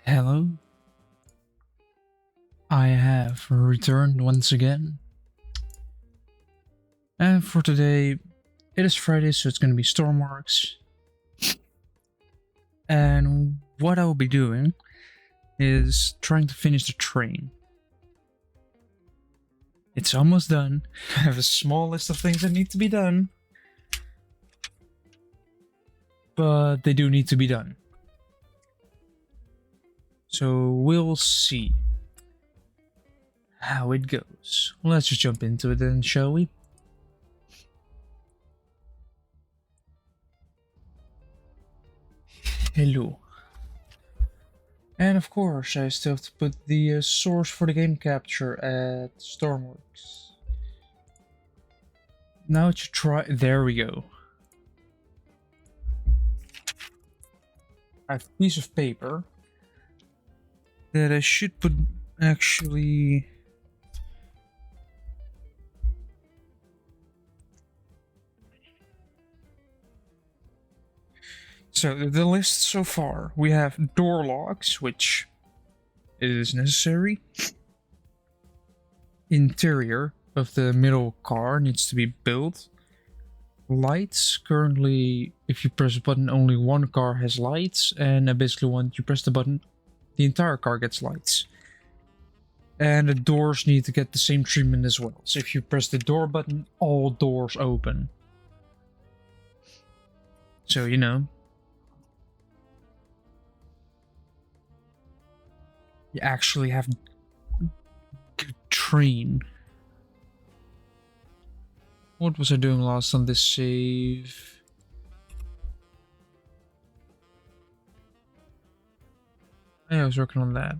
Hello, I have returned once again. And for today, it is Friday, so it's going to be Stormworks. And what I will be doing is trying to finish the train. It's almost done. I have a small list of things that need to be done. But they do need to be done. So we'll see how it goes. Let's just jump into it then, shall we? Hello. And of course, I still have to put the source for the game capture at Stormworks. Now to try. There we go. I have a piece of paper that I should put actually. So the list so far, we have door locks, which is necessary. Interior of the middle car needs to be built. Lights, currently if you press a button only one car has lights, and basically when you press the button the entire car gets lights. And the doors need to get the same treatment as well. So if you press the door button, all doors open. So you know, you actually have good train. What was I doing last on this save? Yeah, I was working on that.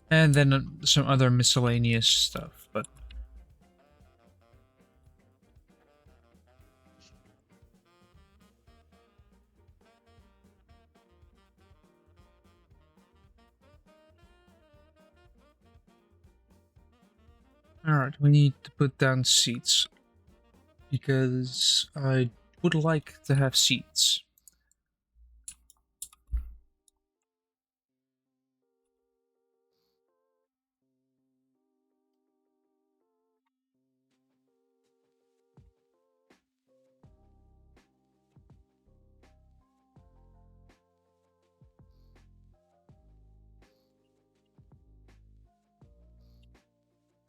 And then some other miscellaneous stuff, but... Alright, we need to put down seats. Because I would like to have seats.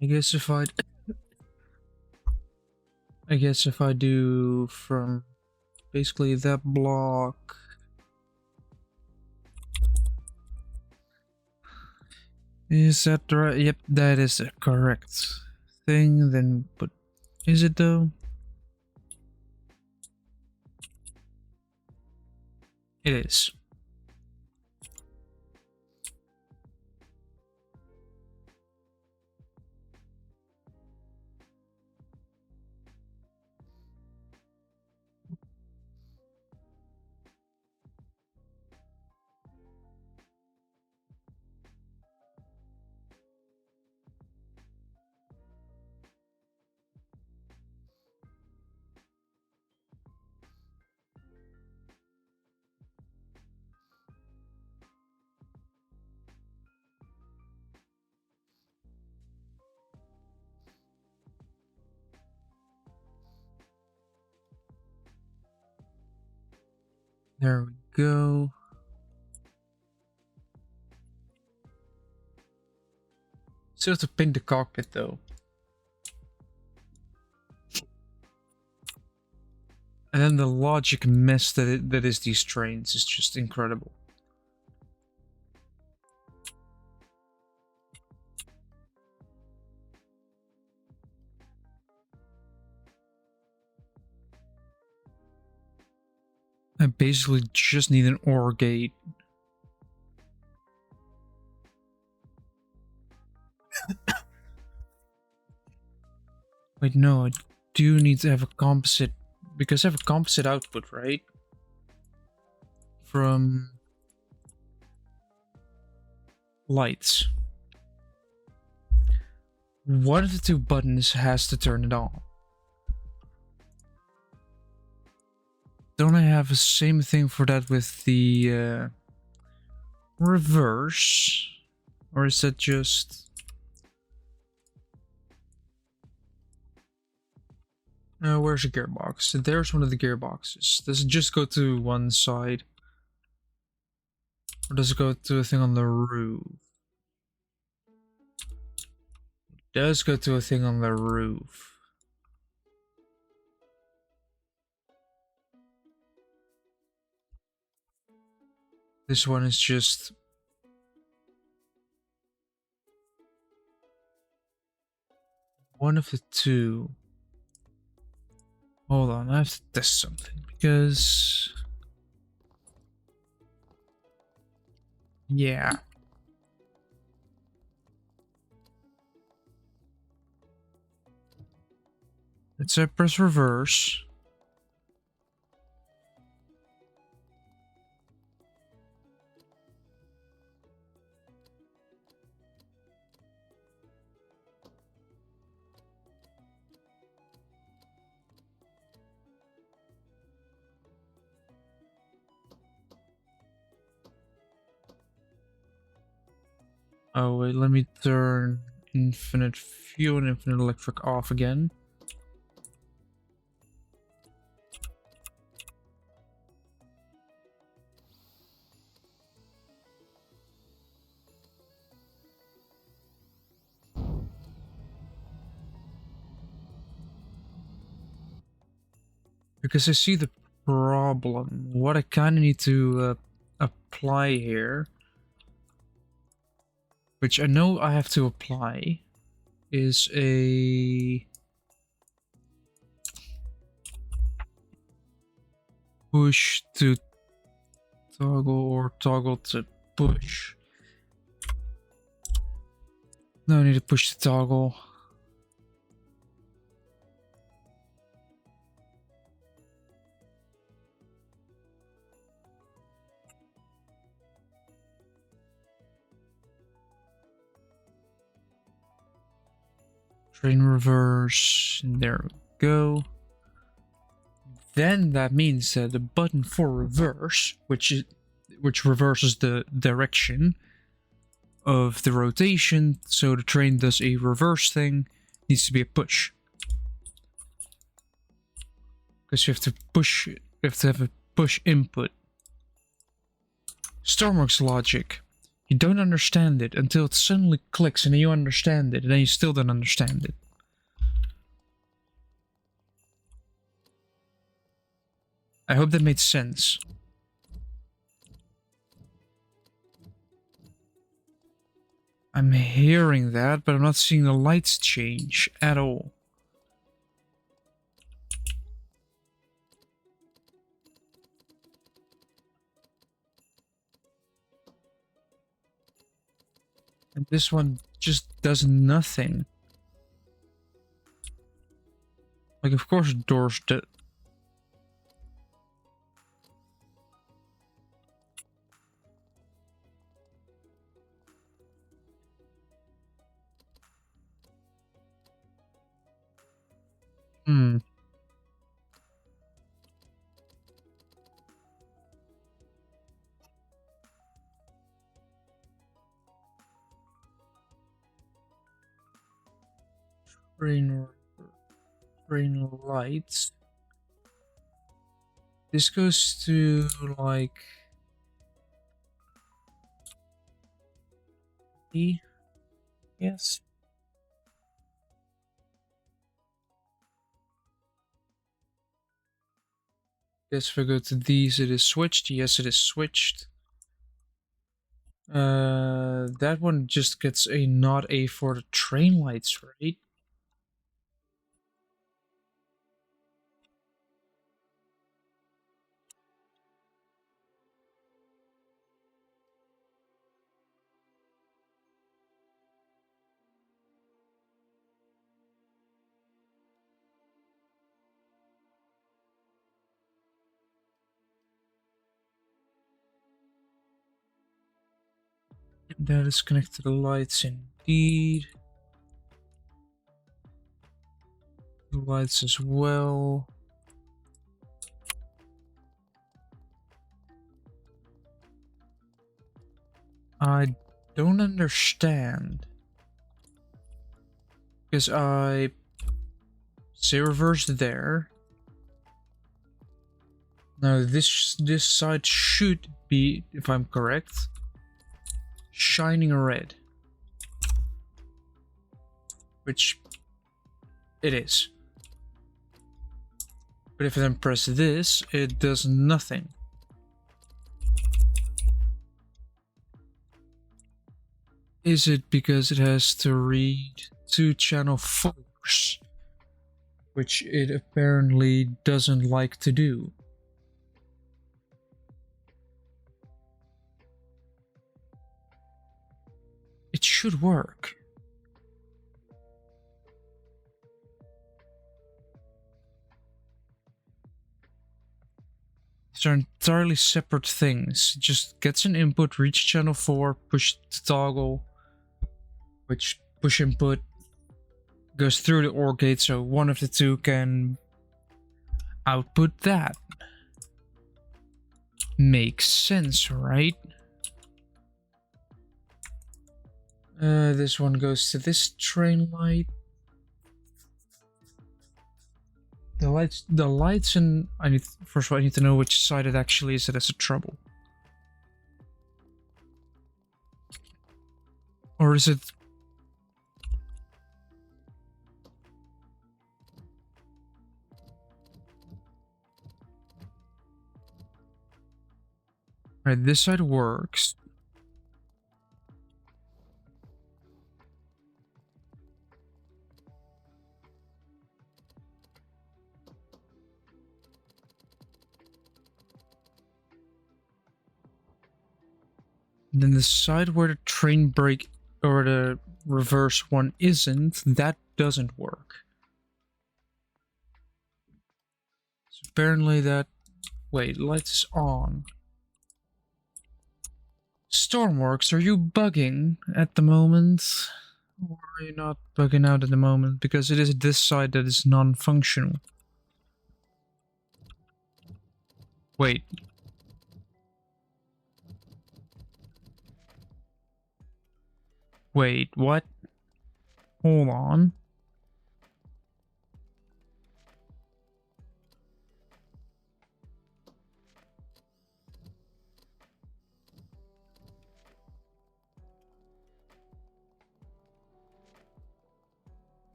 I guess if I do from basically that block. Is that right? Yep, that is the correct thing. Then, but is it though? It is. There we go. Still have to paint the cockpit though. And then the logic mess that is these trains is just incredible. I basically just need an OR gate. Wait, no, I do need to have a composite, because I have a composite output, right? From lights. One of the two buttons has to turn it on. Don't I have the same thing for that with the reverse? Or is that just... where's the gearbox? There's one of the gearboxes. Does it just go to one side? Or does it go to a thing on the roof? It does go to a thing on the roof. This one is just... one of the two. Hold on, I have to test something because... yeah. Let's say press reverse. Oh wait, let me turn infinite fuel and infinite electric off again. Because I see the problem. What I kind of need to apply here, which I know I have to apply, is a push to toggle or toggle to push. No, I need to push the toggle. Train reverse, and there we go. Then that means that the button for reverse, which reverses the direction of the rotation, so the train does a reverse thing, needs to be a push. Because you have to push, you have to have a push input. Stormworks logic. You don't understand it until it suddenly clicks and then you understand it, and then you still don't understand it. I hope that made sense. I'm hearing that, but I'm not seeing the lights change at all. And this one just does nothing. Like, of course, doors do. Train lights. This goes to like E. Yes. Guess if I go to these, it is switched. Yes, it is switched. That one just gets a not A for the train lights, right? That is connected to the lights indeed. The lights as well. I don't understand. Because I say reverse there. Now this side should be, if I'm correct, shining red. Which it is. But if I then press this, it does nothing. Is it because it has to read 2 channel 4s? Which it apparently doesn't like to do. It should work. These are entirely separate things. It just gets an input, reach channel 4, push the toggle, which push input goes through the OR gate, so one of the two can output that. Makes sense, right? This one goes to this train light. The lights, and first of all, I need to know which side it actually is that has a trouble. Or is it? Right, this side works. Then the side where the train brake or the reverse one isn't, that doesn't work. So apparently that... Wait, lights on. Stormworks, are you bugging at the moment? Or are you not bugging out at the moment? Because it is this side that is non-functional. Wait. Wait, what? Hold on.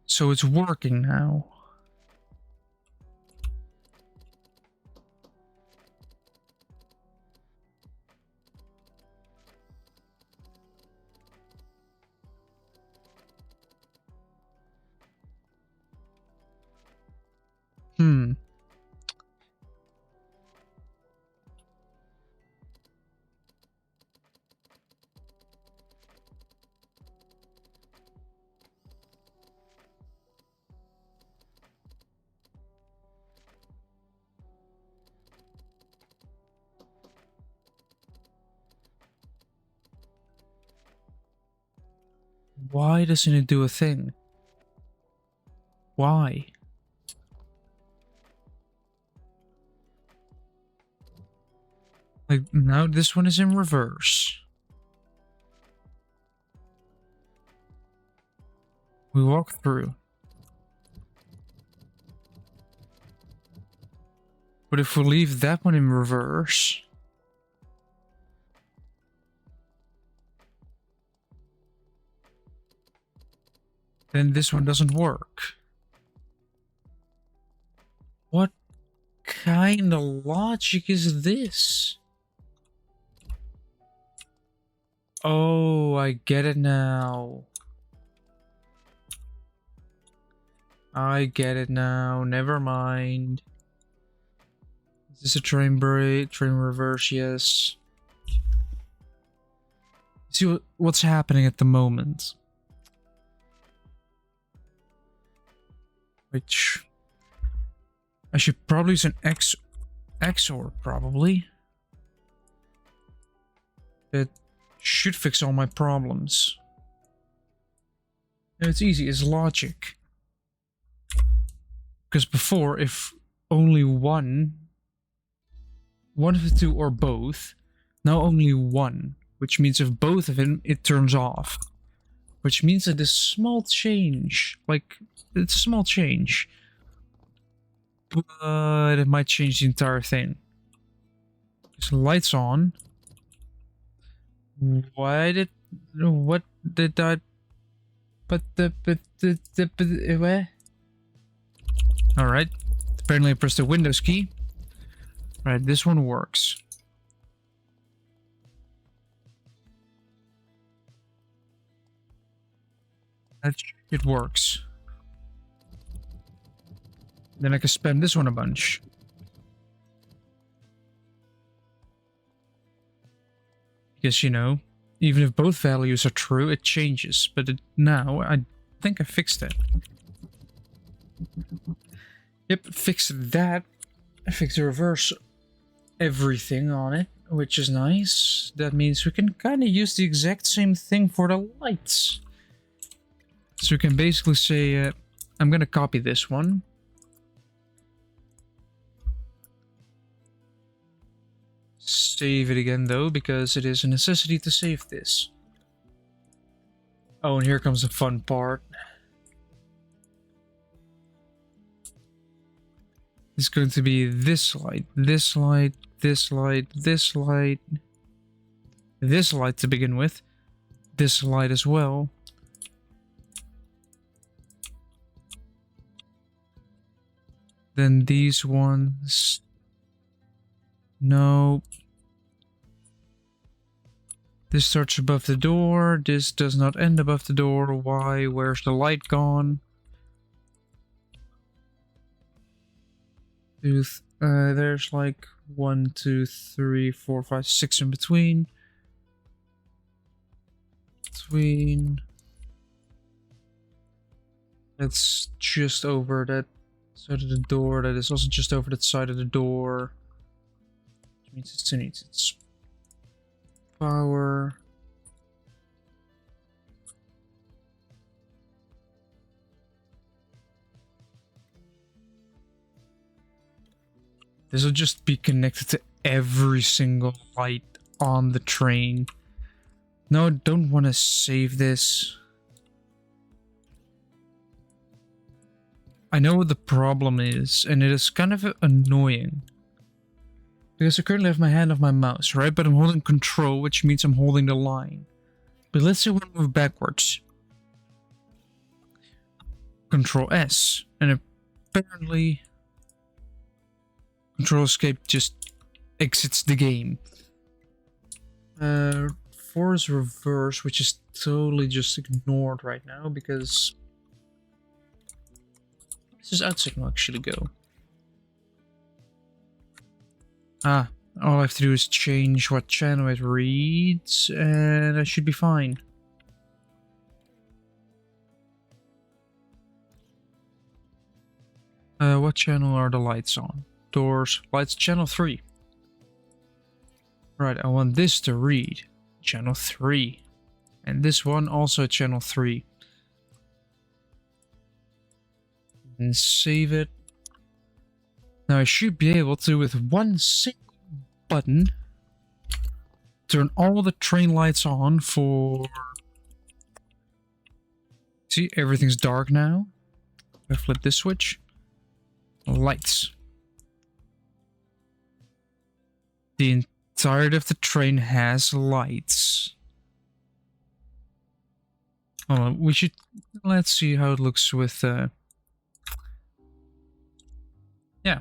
So it's working now. Why doesn't it do a thing? Why? Like, now this one is in reverse. We walk through. But if we leave that one in reverse... then this one doesn't work. What kind of logic is this? Oh, I get it now. I get it now. Never mind. Is this a train brake? Train reverse? Yes. See what's happening at the moment. Which I should probably use an XOR probably. It should fix all my problems. And it's easy, it's logic. Because before, if only one of the two or both, now only one, which means if both of them, it turns off. Which means that this small change, like, it's a small change, but it might change the entire thing. So lights on. What did I... Where? Alright. Apparently I pressed the Windows key. Right, this one works. It works. Then I can spam this one a bunch. Because, you know, even if both values are true, it changes. But now, I think I fixed it. Yep, fixed that. I fixed the reverse everything on it, which is nice. That means we can kind of use the exact same thing for the lights. So we can basically say, I'm gonna copy this one. Save it again though, because it is a necessity to save this. Oh, and here comes the fun part. It's going to be this light, this light, this light, this light, this light to begin with, this light as well. Then these ones. No. This starts above the door. This does not end above the door. Why? Where's the light gone? There's like 1, 2, 3, 4, 5, 6 in between. That's just over that side of the door. That is also just over that side of the door. Which means it still needs its power. This will just be connected to every single light on the train. No, I don't want to save this. I know what the problem is, and it is kind of annoying. Because I currently have my hand off my mouse, right? But I'm holding control, which means I'm holding the line. But let's say we move backwards. Control S. And apparently... Control Escape just exits the game. Force Reverse, which is totally just ignored right now, because... This is out signal actually go. Ah, all I have to do is change what channel it reads, and I should be fine. What channel are the lights on? Doors, lights, channel 3. Right, I want this to read. Channel 3. And this one also channel 3. And save it. Now I should be able to, with one single button, turn all the train lights on for... See, everything's dark now. I flip this switch. Lights. The entirety of the train has lights. Oh, we should... Let's see how it looks with... Yeah.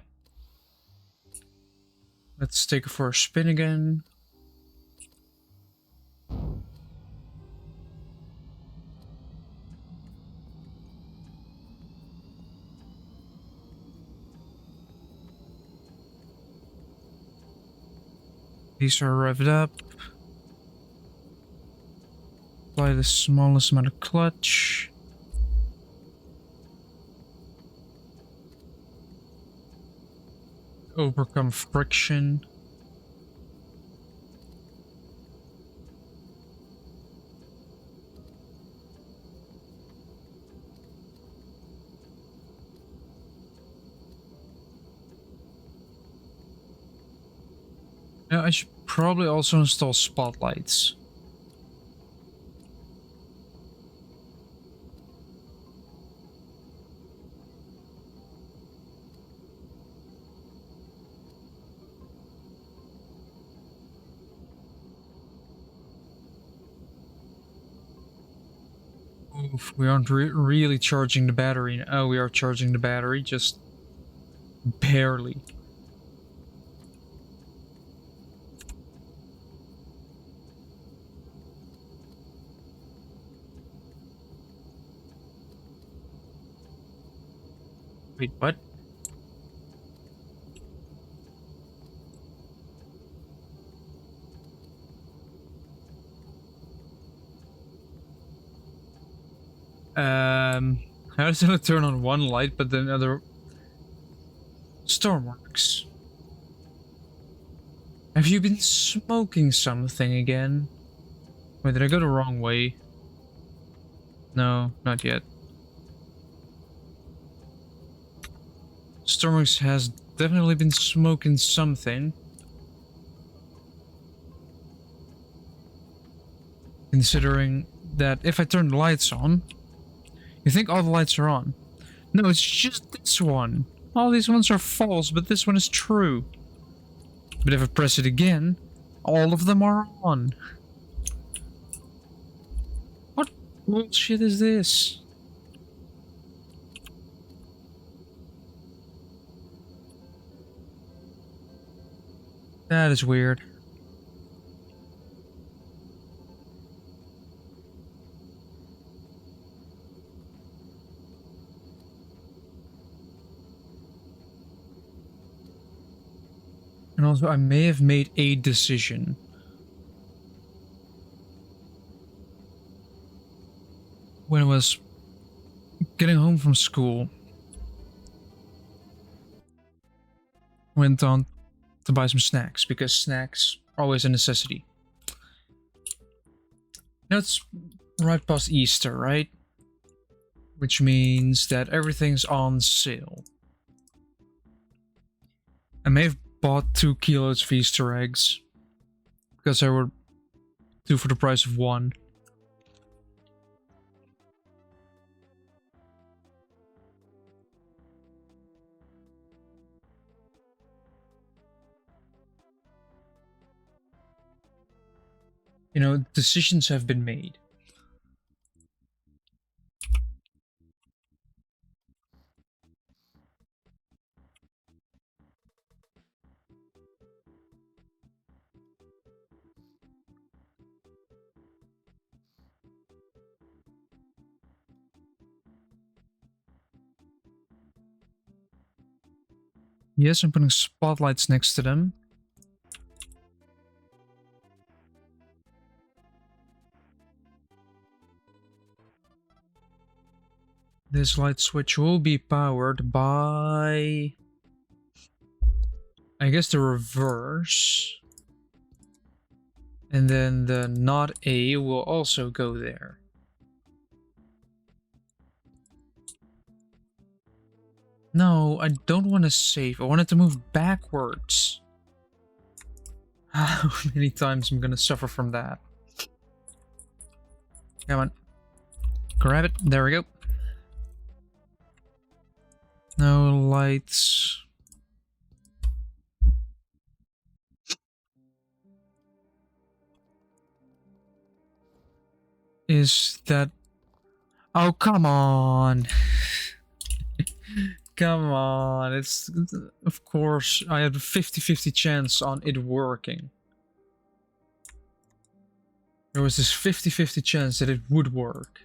Let's take it for a spin again. These are revved up. Apply the smallest amount of clutch. Overcome friction. Now I should probably also install spotlights. Oof, we aren't really charging the battery. Oh, we are charging the battery, just barely. Wait, what? How does it turn on one light but then other storm works? Have you been smoking something again? Wait, did I go the wrong way? No, not yet. Stormworks has definitely been smoking something. Considering that if I turn the lights on, you think all the lights are on. No, it's just this one. All these ones are false, but this one is true. But if I press it again, all of them are on. What bullshit is this? That is weird. And also, I may have made a decision. When I was getting home from school, went on to buy some snacks, because snacks are always a necessity. Now it's right past Easter, right? Which means that everything's on sale. I may have bought 2 kilos of Easter eggs, because they were 2 for the price of 1. You know, decisions have been made. Yes, I'm putting spotlights next to them. This light switch will be powered by, I guess, the reverse. And then the not A will also go there. No, I don't want to save. I want it to move backwards. How many times I'm gonna suffer from that? Come on. Grab it. There we go. No lights. Is that... Oh, come on. Come on. It's... Of course, I had a 50-50 chance on it working. There was this 50-50 chance that it would work.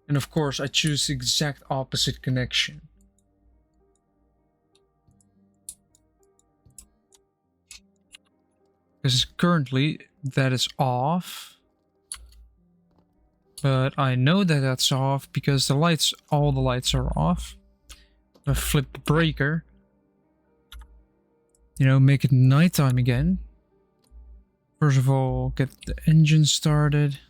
And of course, I choose the exact opposite connection. Because currently, that is off. But I know that that's off because the lights, all the lights are off. If I flip the breaker, you know, make it nighttime again. First of all, get the engine started.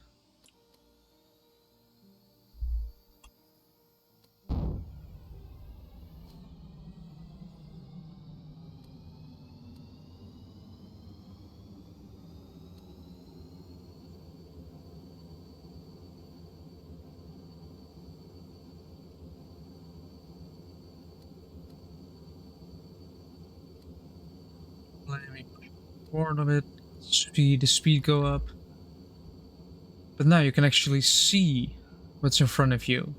Let me push forward a bit. The speed go up. But now you can actually see What's in front of you?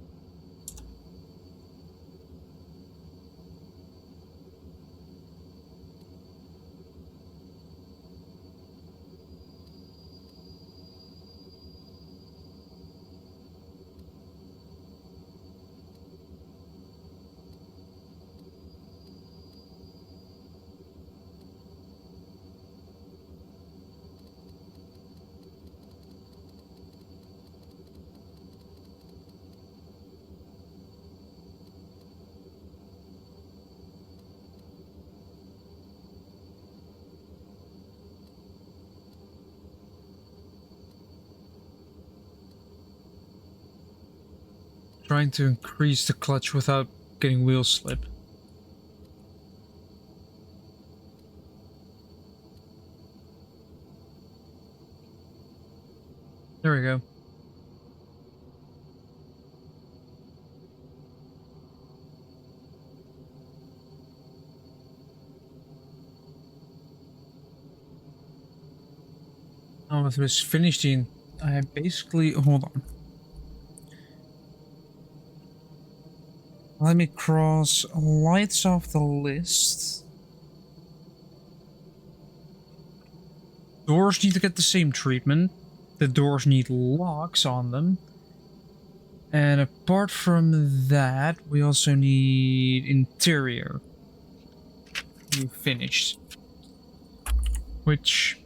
Trying to increase the clutch without getting wheel slip. There we go. Now with this finished, I basically hold on. Let me cross lights off the list. Doors need to get the same treatment. The doors need locks on them. And apart from that, we also need interior. You finished. Which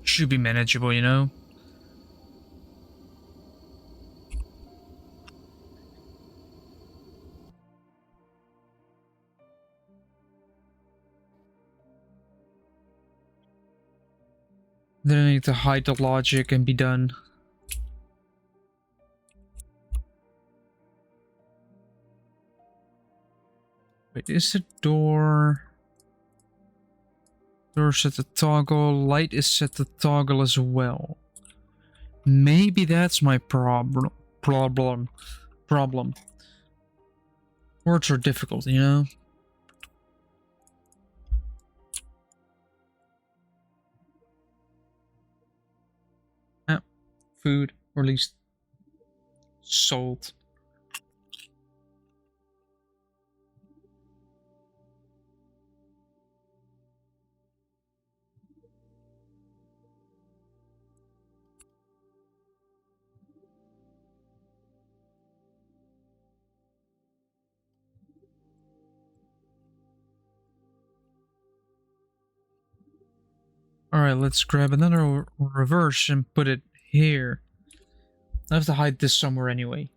should be manageable, you know? Then I need to hide the logic and be done. Wait, is the door... Door set to toggle, light is set to toggle as well. Maybe that's my problem. Words are difficult, you know? Ah, food, or at least salt. Alright, let's grab another reverse and put it here. I have to hide this somewhere anyway.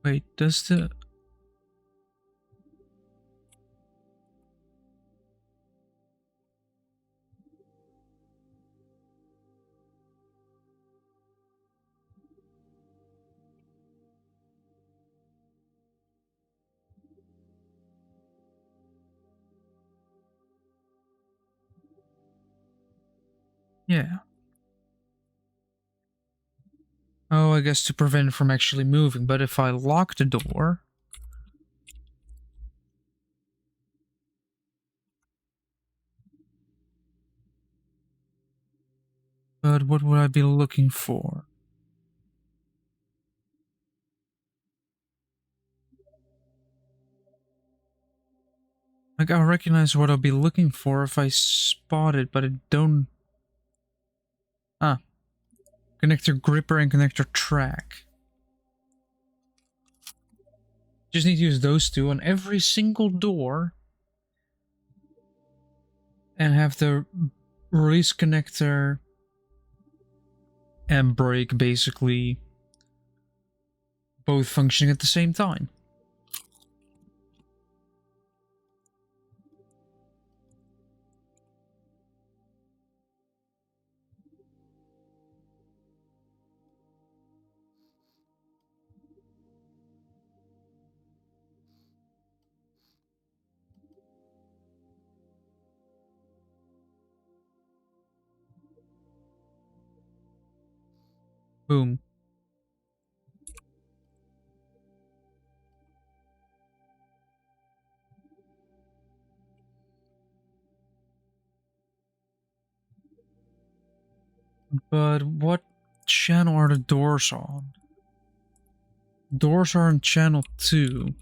Wait, does the... Yeah. Oh, I guess to prevent it from actually moving, but if I lock the door... But what would I be looking for? Like, I'll recognize what I'll be looking for if I spot it, but I don't... Ah. Connector gripper and connector track. Just need to use those two on every single door. And have the release connector and brake basically both functioning at the same time. Boom. But what channel are the doors on? Doors are on channel 2.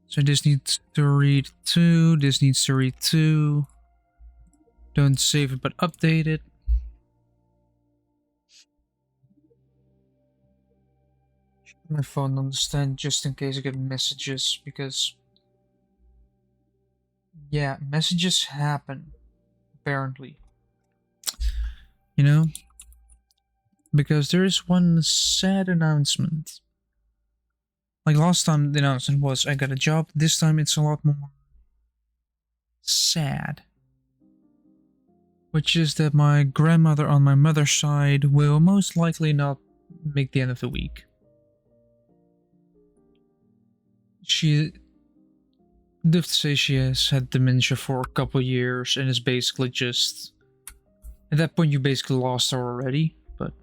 So this needs to read 2, this needs to read 2. Don't save it but update it. My phone on the stand just in case I get messages, because yeah, messages happen, apparently. You know? Because there is one sad announcement. Like last time the announcement was I got a job, this time it's a lot more sad. Which is that my grandmother on my mother's side will most likely not make the end of the week. She did say she has had dementia for a couple years and is basically just... At that point you basically lost her already, but...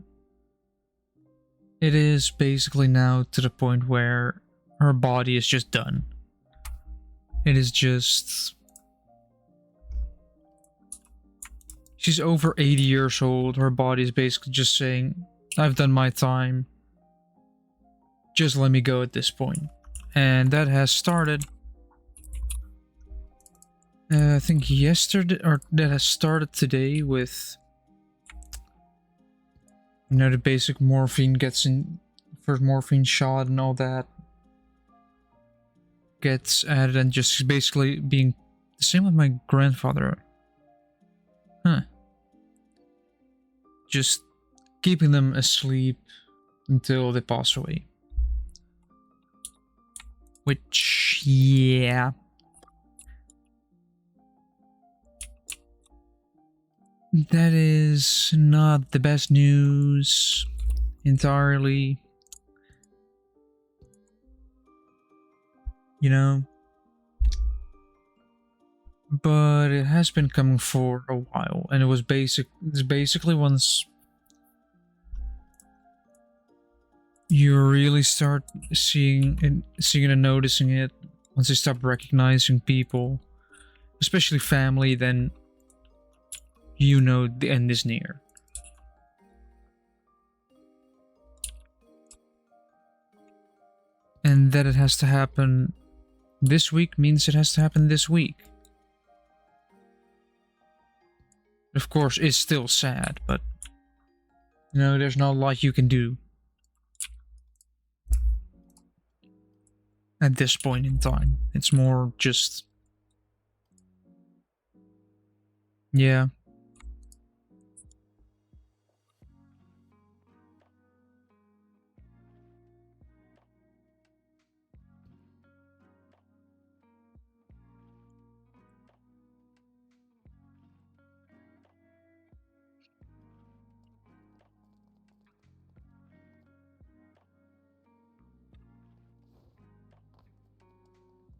It is basically now to the point where her body is just done. It is just... She's over 80 years old. Her body is basically just saying, I've done my time. Just let me go at this point. And that has started. I think yesterday, or that has started today with... You know, the basic morphine gets in... First morphine shot and all that gets added, and just basically being the same with my grandfather. Huh. Just keeping them asleep until they pass away. Which, yeah. That is not the best news entirely. You know? But it has been coming for a while, and it's basically once you really start seeing and noticing it, once you stop recognizing people, especially family, then you know the end is near. And that it has to happen this week means it has to happen this week. Of course, it's still sad, but you know, there's not a lot you can do at this point in time. It's more just... Yeah.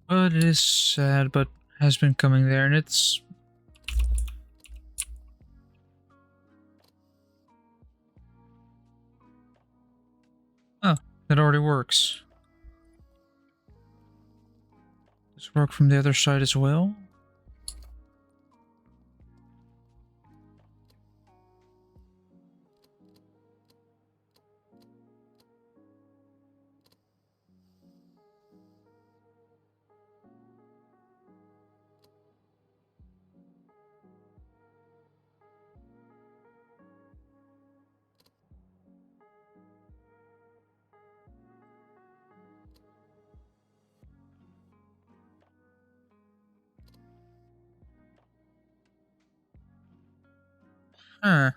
But it is sad, but has been coming there, and it's... Oh, that already works. Does it work from the other side as well? Huh.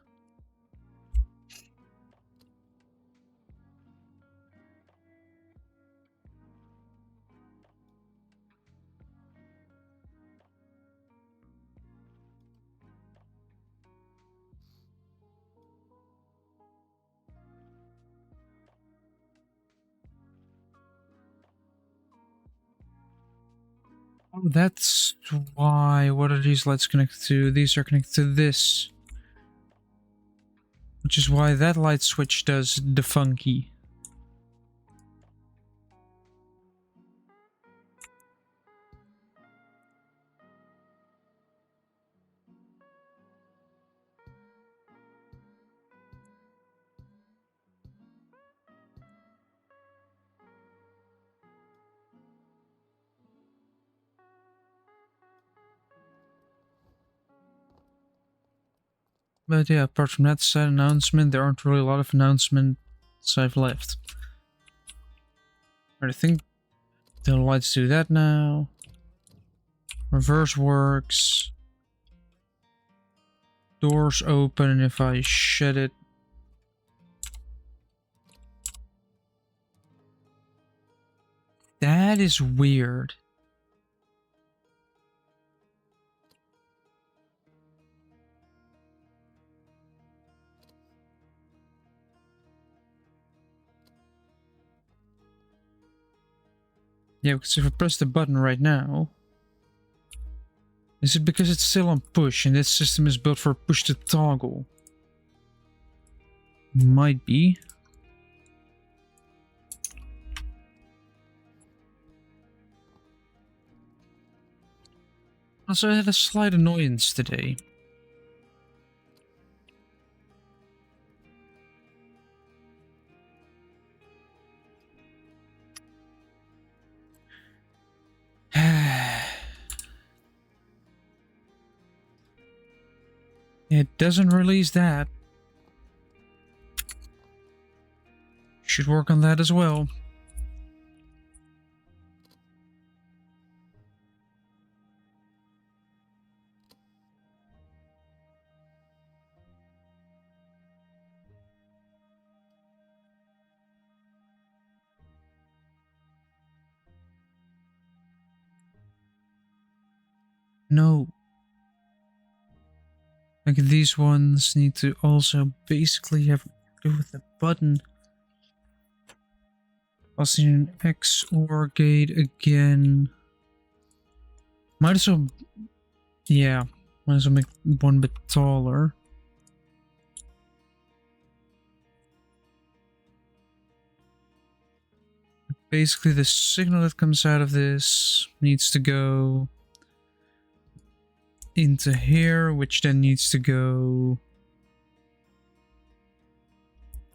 Oh, that's why. What are these lights connected to? These are connected to this. Which is why that light switch does the funky. But yeah, apart from that sad announcement, there aren't really a lot of announcements I've left. I think the lights do that now. Reverse works. Doors open if I shut it. That is weird. Yeah, because if I press the button right now... Is it because it's still on push and this system is built for push to toggle? Might be. Also, I had a slight annoyance today. It doesn't release that. Should work on that as well. No. Like these ones need to also basically have to do with the button. Passing an XOR gate again. Might as well... Yeah. Might as well make one bit taller. Basically the signal that comes out of this needs to go into here, which then needs to go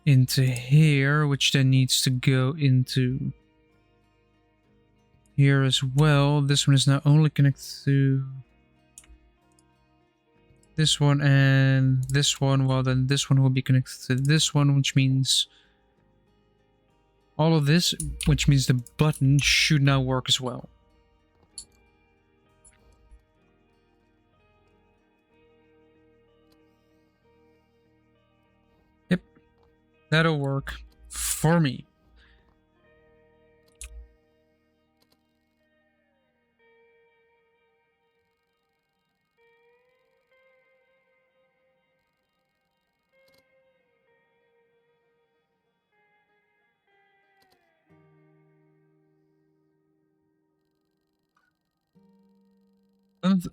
into here, which then needs to go into here as well. This one is now only connected to this one and this one, well then this one will be connected to this one, which means all of this, which means the button should now work as well. Yep, that'll work for me.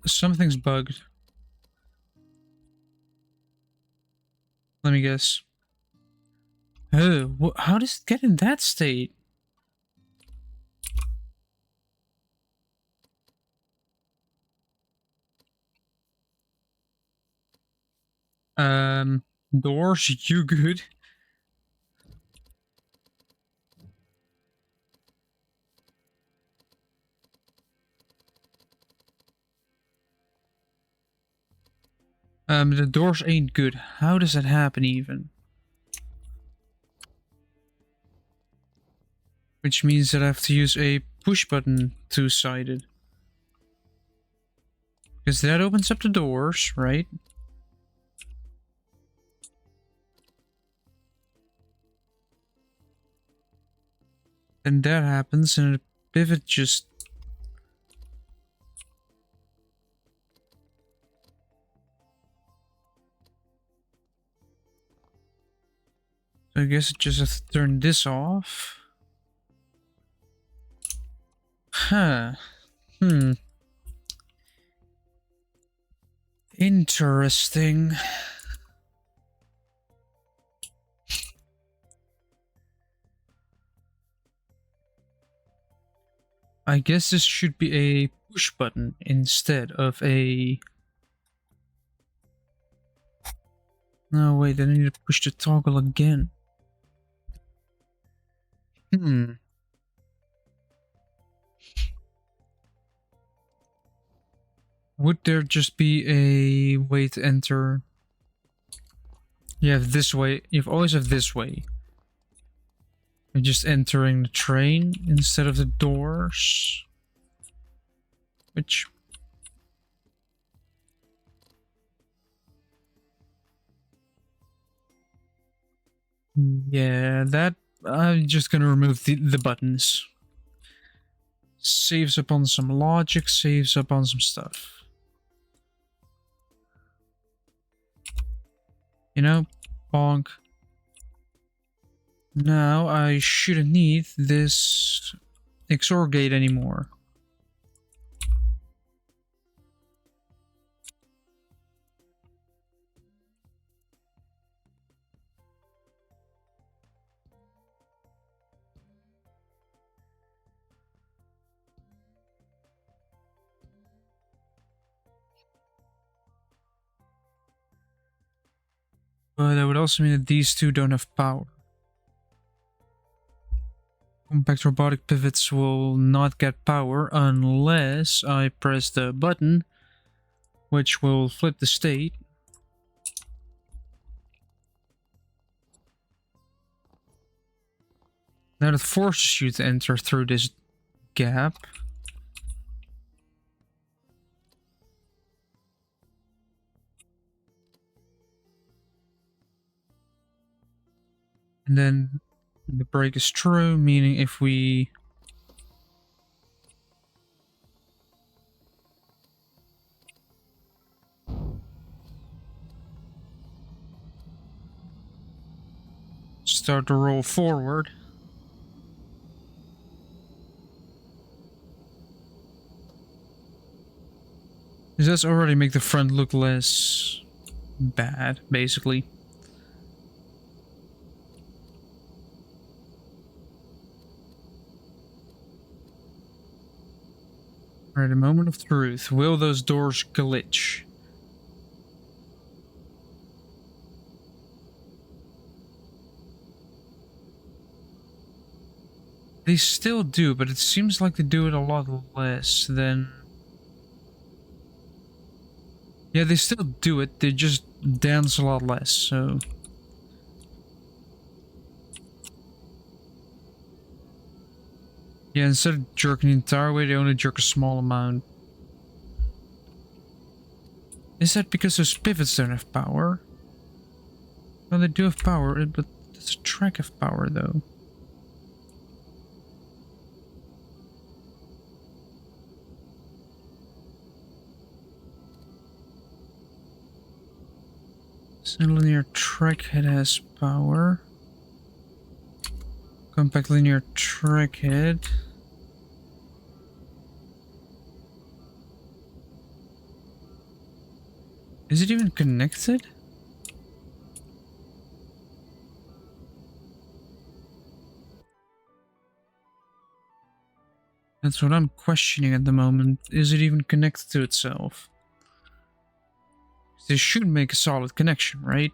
Something's bugged. Let me guess. Oh, how does it get in that state? Doors, you good? The doors ain't good. How does that happen even? Which means that I have to use a push button two-sided. Because that opens up the doors, right? And that happens and the pivot just... I guess it just has to turn this off. Huh. Interesting. I guess this should be a push button instead of a... No, wait, I need to push the toggle again. Would there just be a way to enter? You have this way. You always have this way. You're just entering the train instead of the doors. Which... Yeah, that... I'm just gonna remove the buttons. Saves up on some logic, saves up on some stuff. You know, bonk. Now I shouldn't need this XOR gate anymore. But that would also mean that these two don't have power. Compact robotic pivots will not get power unless I press the button, which will flip the state. Now it forces you to enter through this gap. And then the break is true, meaning if we... start to roll forward. This does already make the front look less bad, basically. Alright, a moment of truth. Will those doors glitch? They still do, but it seems like they do it a lot less than... Yeah, they still do it, they just dance a lot less, so... Yeah, instead of jerking the entire way, they only jerk a small amount. Is that because those pivots don't have power? Well, they do have power, but does the track have power, though? So linear track head has power. Compact linear track head. Is it even connected? That's what I'm questioning at the moment. Is it even connected to itself? This should make a solid connection, right?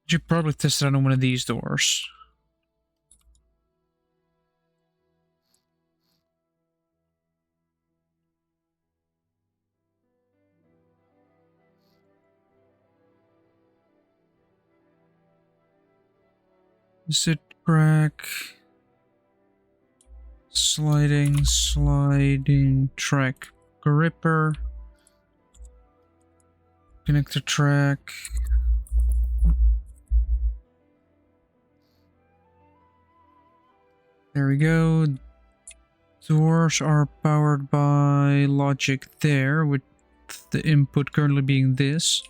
Should probably test it out on one of these doors. Sit crack. Sliding track gripper. Connector track. There we go. Doors are powered by logic there, with the input currently being this.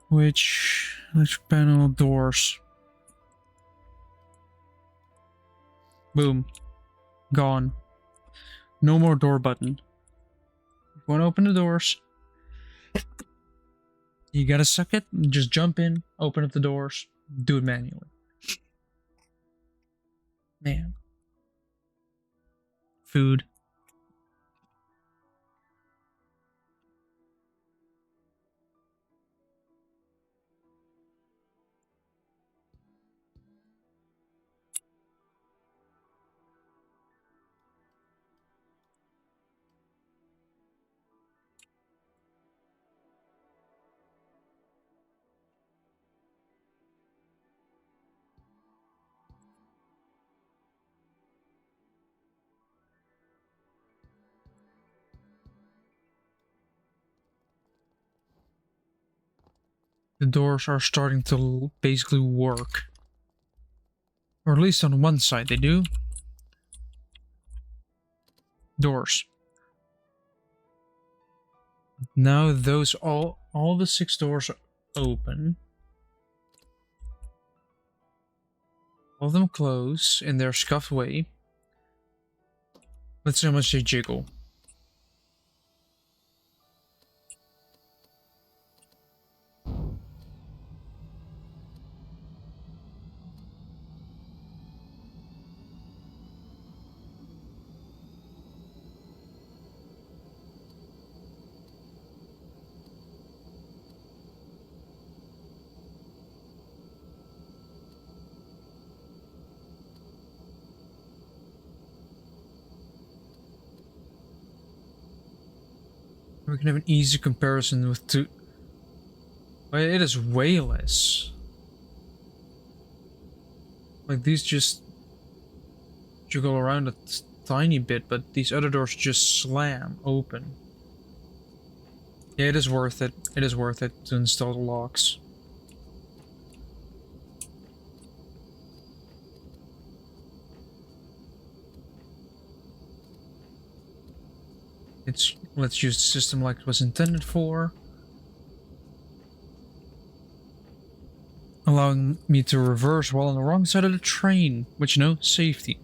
Which electric panel doors. Boom. Gone. No more door button. If you want to open the doors, you gotta suck it. Just jump in, open up the doors, do it manually. Man. Food. The doors are starting to basically work. Or at least on one side they do. Doors. Now those all the 6 doors are open. All of them close in their scuffed way. Let's see how much they jiggle. We can have an easy comparison with 2. Well, it is way less. Like these just jiggle around a tiny bit, but these other doors just slam open. Yeah, it is worth it. It is worth it to install the locks. Let's use the system like it was intended for. Allowing me to reverse while on the wrong side of the train, which, you know, safety.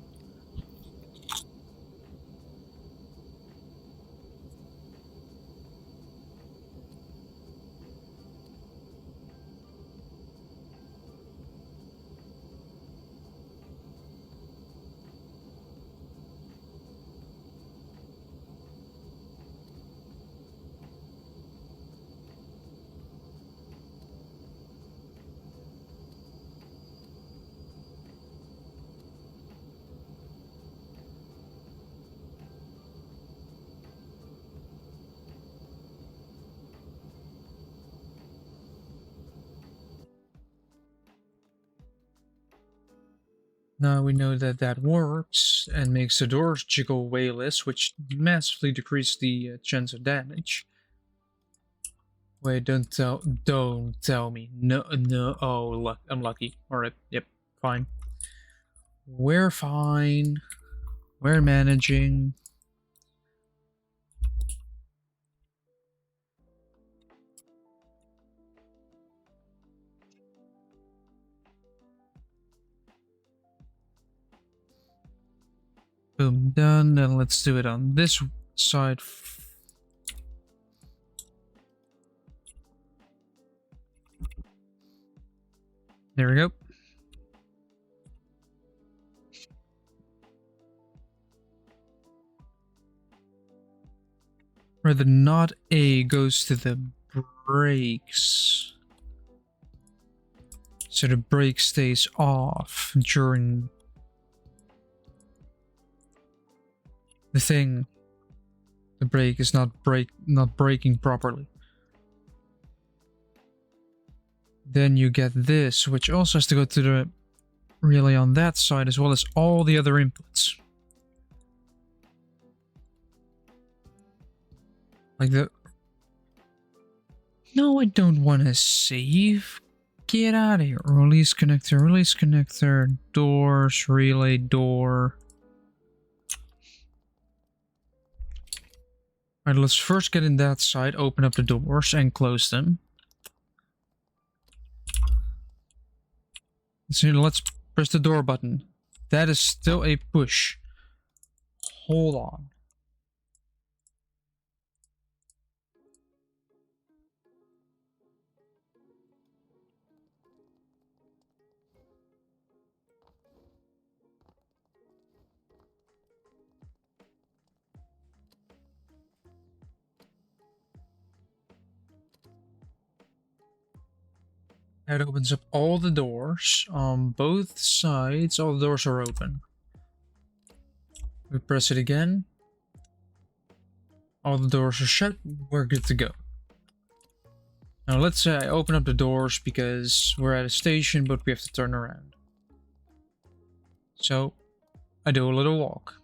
Now we know that that works and makes the doors jiggle way less, which massively decreases the chance of damage. Wait, don't tell me. No, oh, I'm lucky. Alright, yep, fine. We're fine. We're managing. Boom, done. Then let's do it on this side. There we go. Where the not A goes to the brakes. So the brake stays off during the thing. The brake is not braking properly. Then you get this, which also has to go to the relay on that side, as well as all the other inputs. Like the... No, I don't want to save. Get out of here. Release connector, doors, relay, door. Alright, let's first get in that side, open up the doors and close them. So let's press the door button. That is still a push. Hold on. That opens up all the doors on both sides. All the doors are open. We press it again. All the doors are shut. We're good to go. Now let's say I open up the doors because we're at a station, but we have to turn around. So I do a little walk.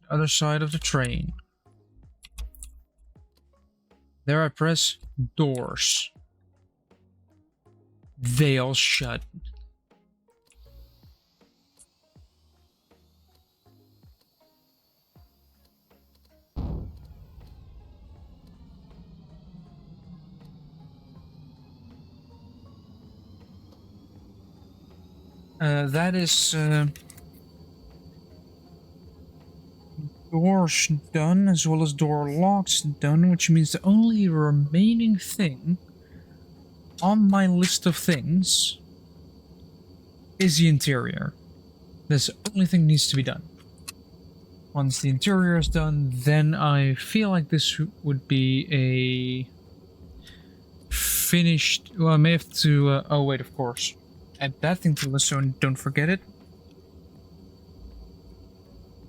The other side of the train. There I press doors. They all shut. That is doors done, as well as door locks done, which means the only remaining thing on my list of things is the interior. That's the only thing that needs to be done. Once the interior is done, then I feel like this would be a finished... Well, I may have to... oh wait, of course. Add that thing to the list, so don't forget it.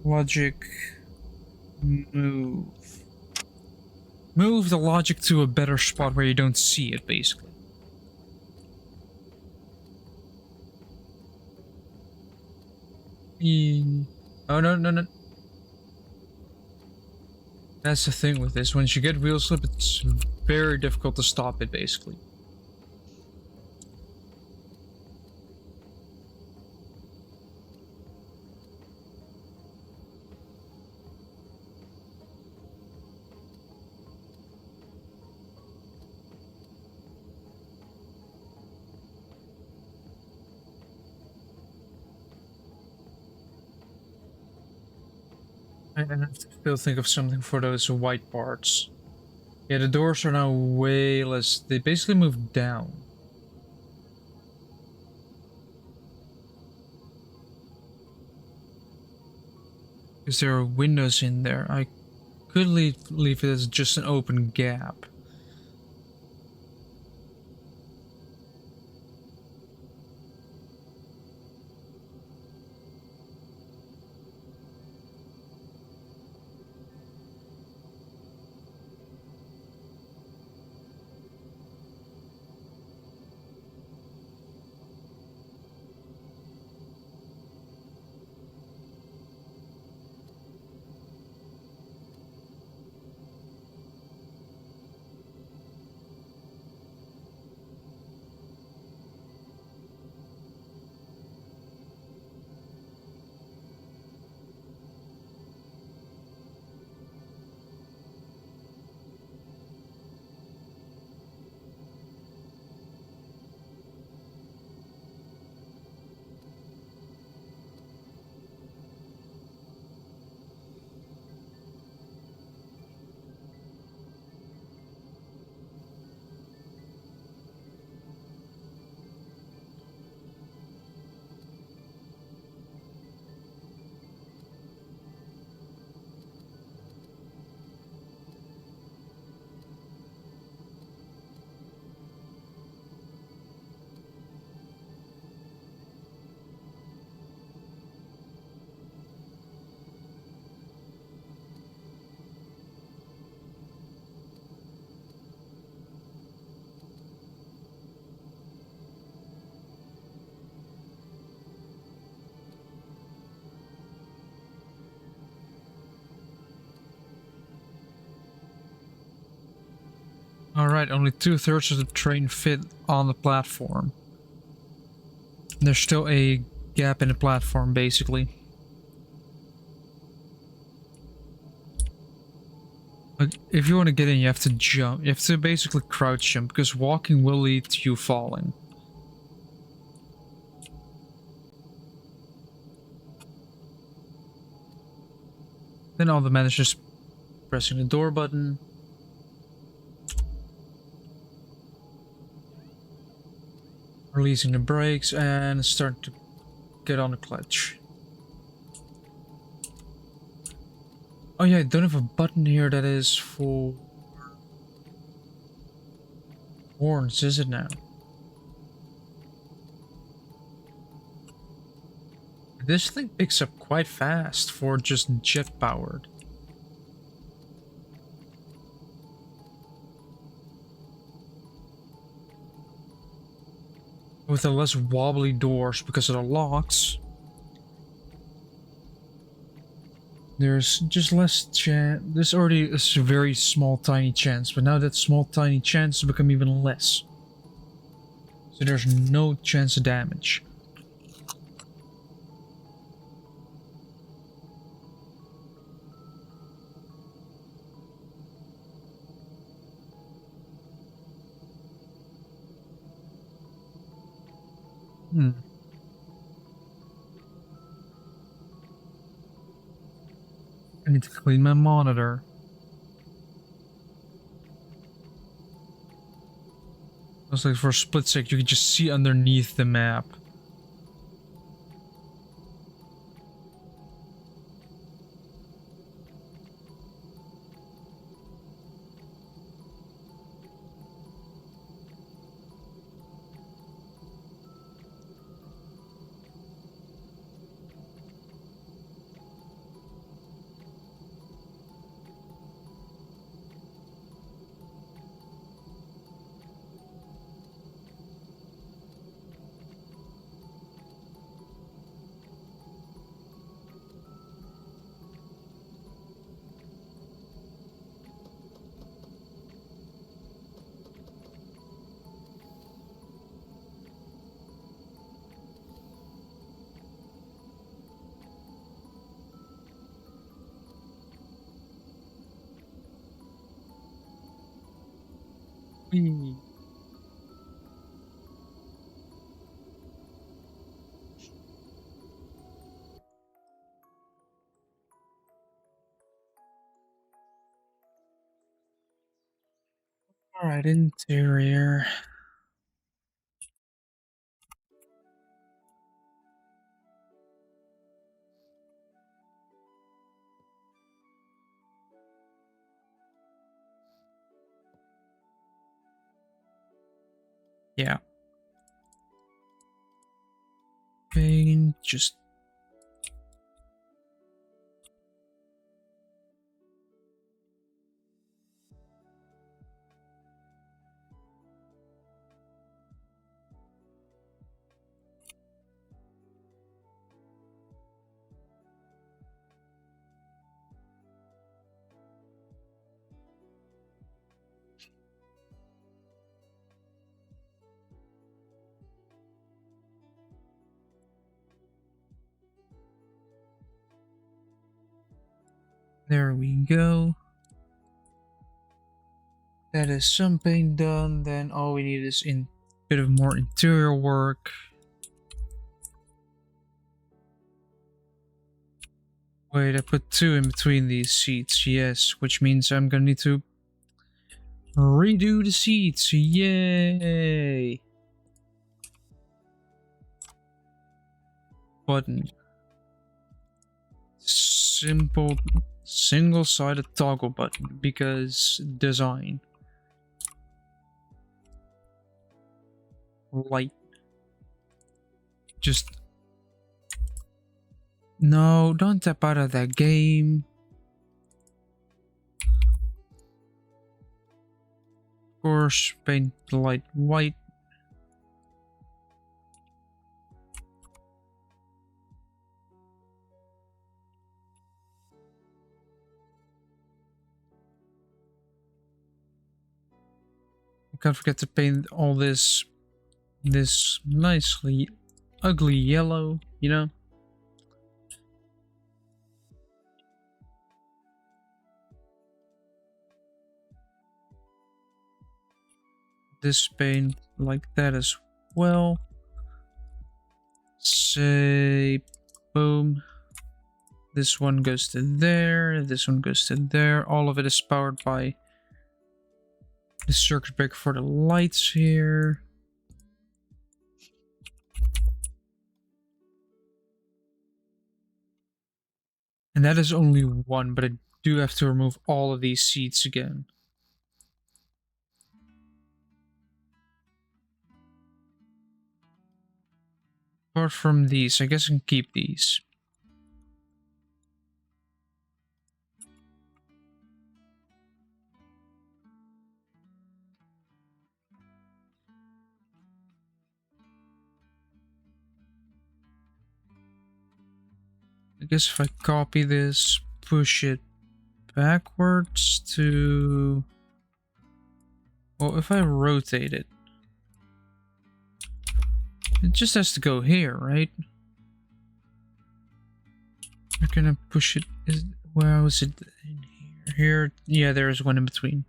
Logic... Move. Move the logic to a better spot where you don't see it, basically. Oh, no, no, no. That's the thing with this. Once you get wheel slip, it's very difficult to stop it, basically. I have to still think of something for those white parts. Yeah, the doors are now way less... They basically moved down. Because there are windows in there. I could leave it as just an open gap. Alright, only 2/3 of the train fit on the platform. There's still a gap in the platform, basically. Like, if you want to get in, you have to jump. You have to basically crouch jump, because walking will lead to you falling. Then all the managers pressing the door button. Releasing the brakes and starting to get on the clutch. Oh yeah, I don't have a button here that is for horns, is it now? This thing picks up quite fast for just jet powered. With the less wobbly doors because of the locks, there's just less chance. There's already a very small tiny chance, but now that small tiny chance has become even less. So there's no chance of damage. I need to clean my monitor. Looks like for a split sec you can just see underneath the map. Whee. Alright, interior. Yeah. Paint, just... There we go. That is some paint done. Then all we need is a bit of more interior work. Wait, I put 2 in between these seats. Yes, which means I'm gonna need to redo the seats. Yay! Button. Simple single-sided toggle button because design. Light. Just no, don't tap out of that game. Of course, paint the light white. Can't forget to paint all this nicely ugly yellow, you know? This paint like that as well. Say boom. This one goes to there. This one goes to there. All of it is powered by the circuit breaker for the lights here. And that is only one, but I do have to remove all of these seats again. Apart from these, I guess I can keep these. I guess if I copy this, push it backwards to... Well, if I rotate it, it just has to go here, right? I'm gonna push it... Where was it? In here? Here? Yeah, there is one in between.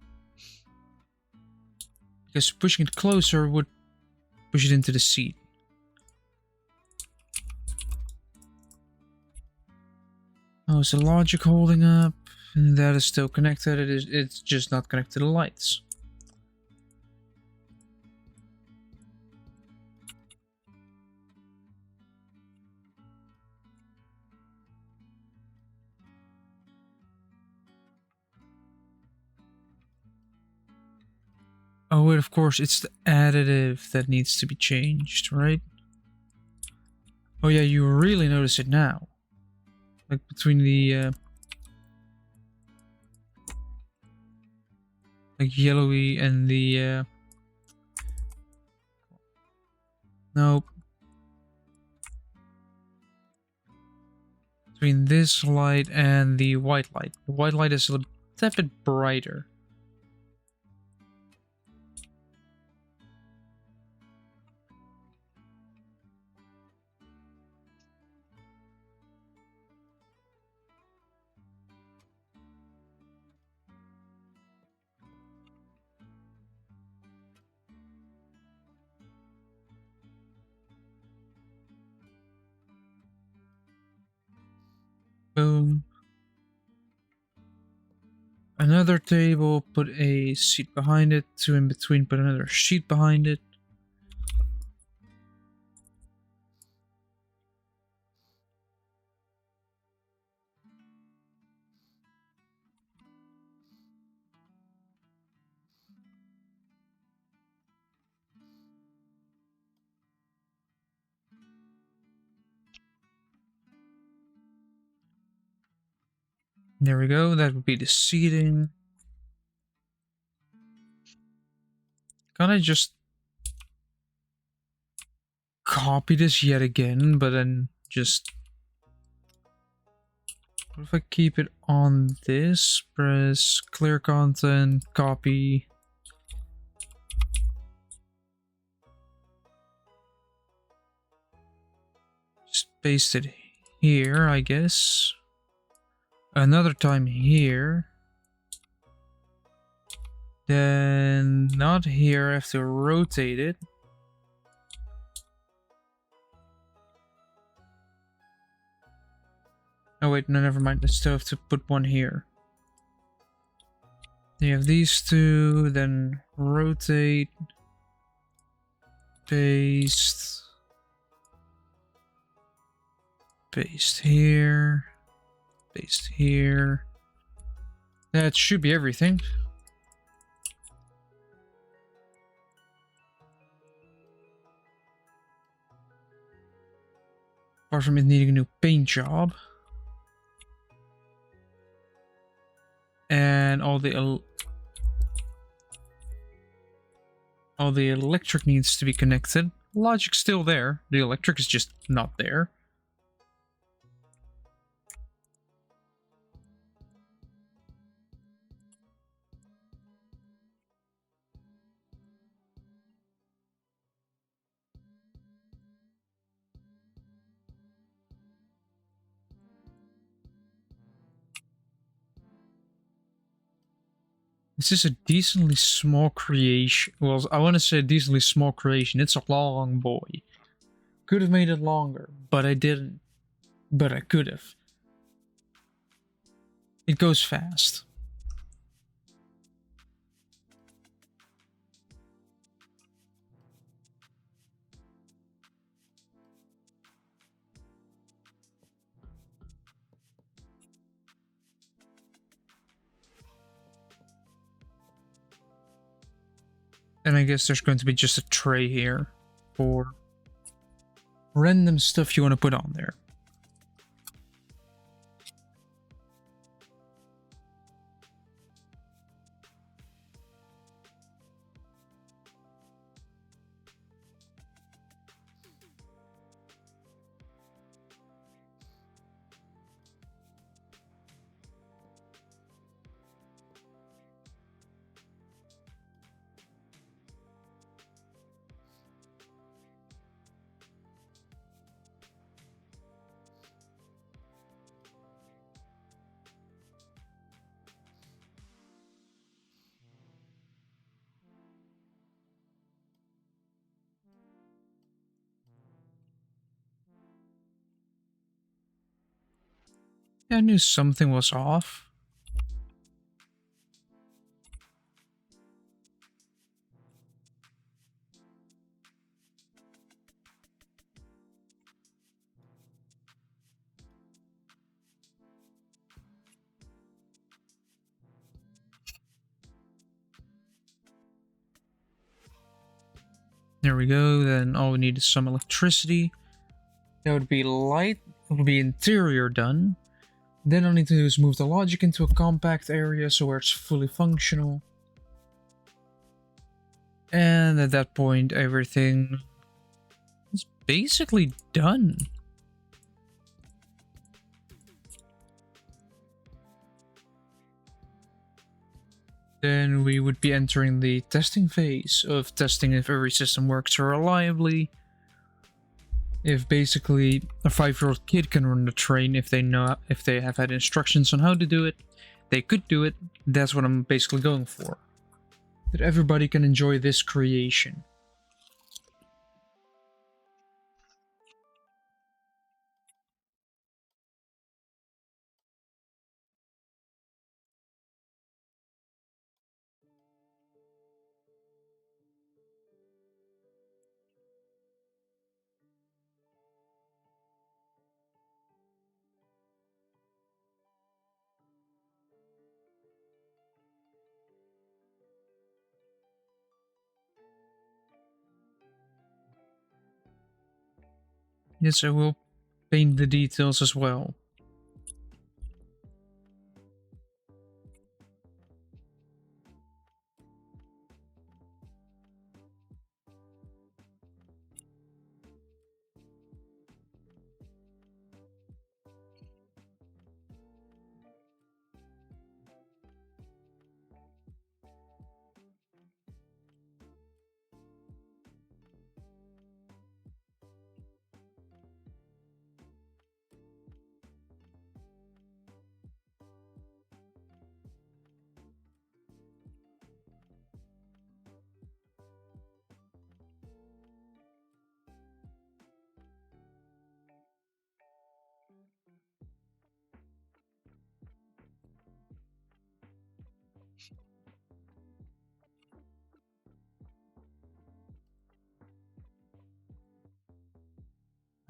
Because pushing it closer would push it into the seat. Oh, is the logic holding up? And that is still connected. It's just not connected to the lights. Oh, wait, of course, it's the additive that needs to be changed, right? Oh yeah, you really notice it now. Like between the like yellowy and the nope. Between this light and the white light. The white light is a tad bit brighter. Boom. Another table, put a seat behind it, two in between, put another sheet behind it. There we go, that would be the seating. Can I just copy this yet again, but then just... What if I keep it on this? Press clear content, copy. Just paste it here, I guess. Another time here. Then not here, I have to rotate it. Oh wait, no, never mind. I still have to put one here. You have these two, then rotate, paste, paste here, paste here. That should be everything. Apart from it needing a new paint job. And all the electric needs to be connected. Logic's still there. The electric is just not there. This is a decently small creation. Well, I want to say decently small creation. It's a long boy. Could have made it longer, but I didn't. But I could have. It goes fast. And I guess there's going to be just a tray here for random stuff you want to put on there. I knew something was off. There we go, then all we need is some electricity. That would be light, it would be interior done. Then all I need to do is move the logic into a compact area so where it's fully functional. And at that point, everything is basically done. Then we would be entering the testing phase of testing if every system works reliably. If basically a 5-year-old kid can run the train if they have had instructions on how to do it, they could do it. That's what I'm basically going for. That everybody can enjoy this creation. Yes, I will paint the details as well.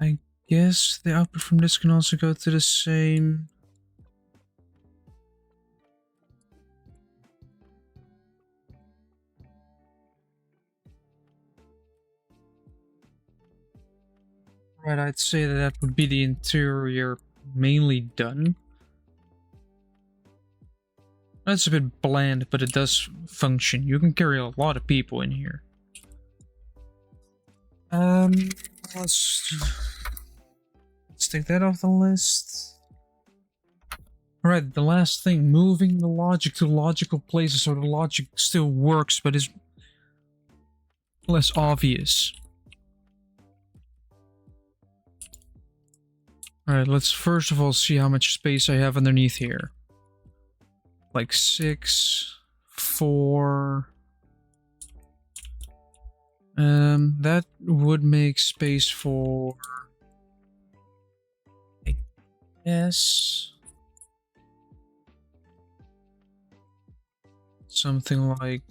I guess the output from this can also go to the same... Right, I'd say that that would be the interior mainly done. That's a bit bland, but it does function. You can carry a lot of people in here. Let's take that off the list. Alright, the last thing, moving the logic to logical places so the logic still works, but is less obvious. Alright, let's first of all see how much space I have underneath here. Like 6, 4... that would make space for... I guess... Something like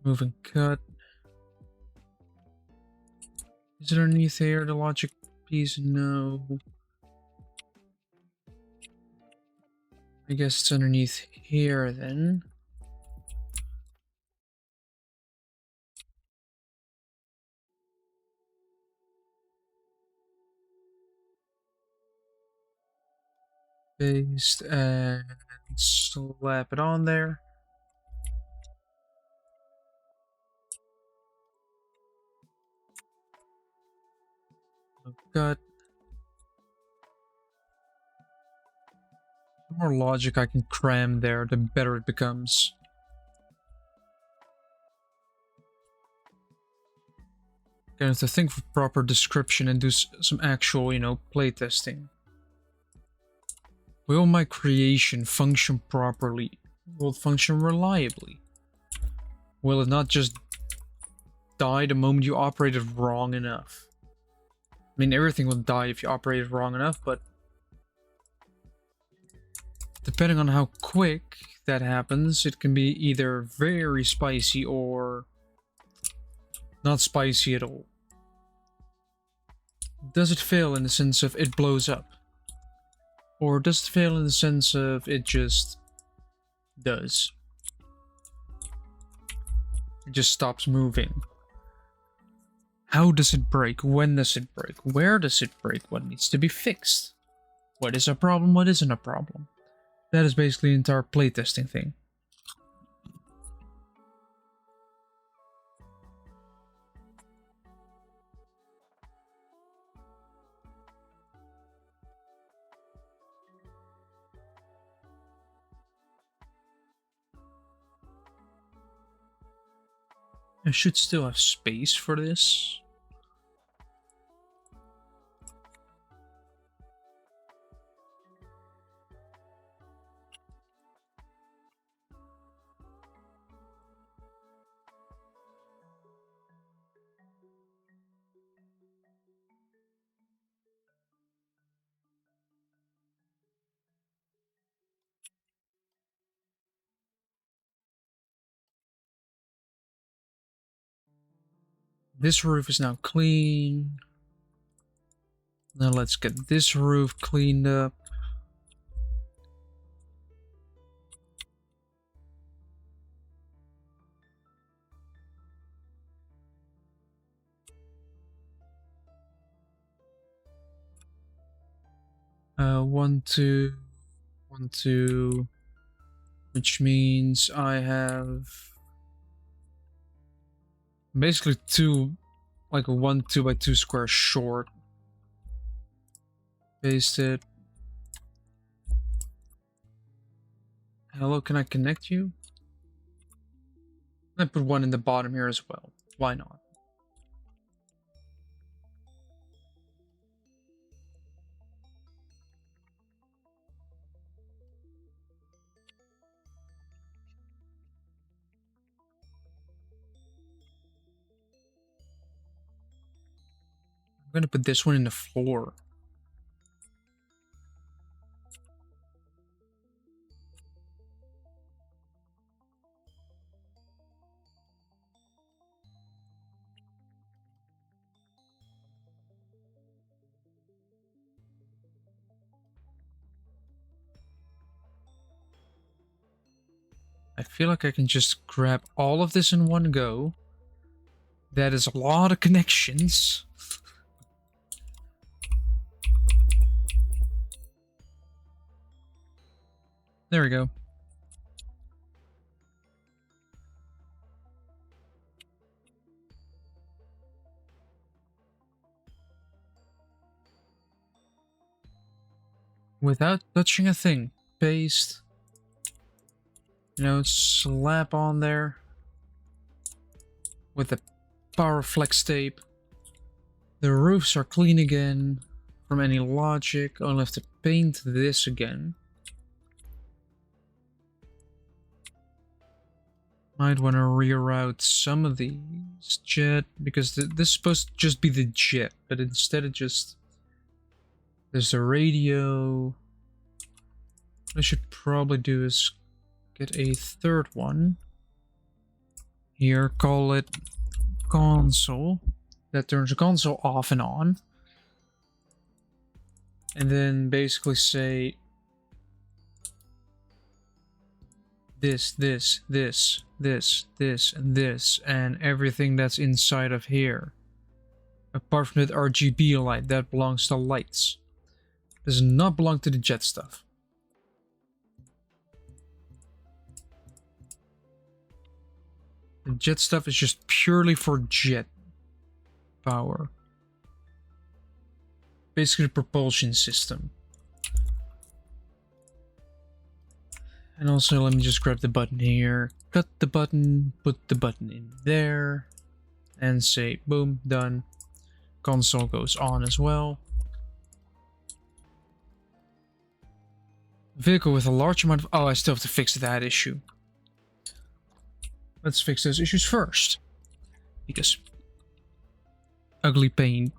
move and cut. Is it underneath here, the logic piece? No. I guess it's underneath here then. Paste and slap it on there. Cut. The more logic I can cram there, the better it becomes. Gonna have to think of a proper description and do some actual, you know, playtesting. Will my creation function properly? Will it function reliably? Will it not just die the moment you operate it wrong enough? I mean, everything will die if you operate it wrong enough, but depending on how quick that happens, it can be either very spicy or not spicy at all. Does it fail in the sense of it blows up? Or does it fail in the sense of it just does? It just stops moving. How does it break? When does it break? Where does it break? What needs to be fixed? What is a problem? What isn't a problem? That is basically the entire playtesting thing. I should still have space for this. This roof is now clean. Now let's get this roof cleaned up. One, two, which means I have basically two, like a 1 2x2 square short. Paste it. Hello, can I connect you? I put one in the bottom here as well. Why not? I'm gonna put this one in the floor. I feel like I can just grab all of this in one go. That is a lot of connections. There we go. Without touching a thing. Paste. You know, slap on there. With the power flex tape. The roofs are clean again. From any logic. I'll have to paint this again. Might want to reroute some of these jet, because this is supposed to just be the jet, but instead it just... There's the radio. What I should probably do is get a third one. Here, call it console. That turns the console off and on. And then basically say this, and this, and everything that's inside of here. Apart from that RGB light, that belongs to lights. Does not belong to the jet stuff. The jet stuff is just purely for jet power. Basically the propulsion system. And also let me just grab the button here, cut the button, put the button in there, and say boom, done. Console goes on as well. Vehicle with a large amount of... Oh, I still have to fix that issue. Let's fix those issues first. Because... ugly paint.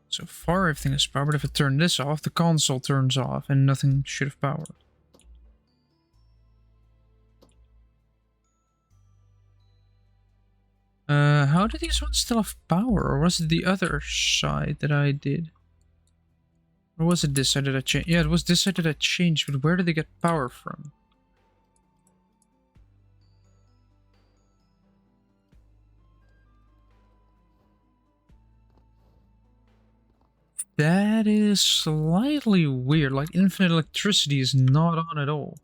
So far everything is powered. If I turn this off, the console turns off and nothing should have power. How did these ones still have power? Or was it the other side that I did? Or was it this side that I changed? Yeah, it was this side that I changed, but where did they get power from? That is slightly weird, like infinite electricity is not on at all.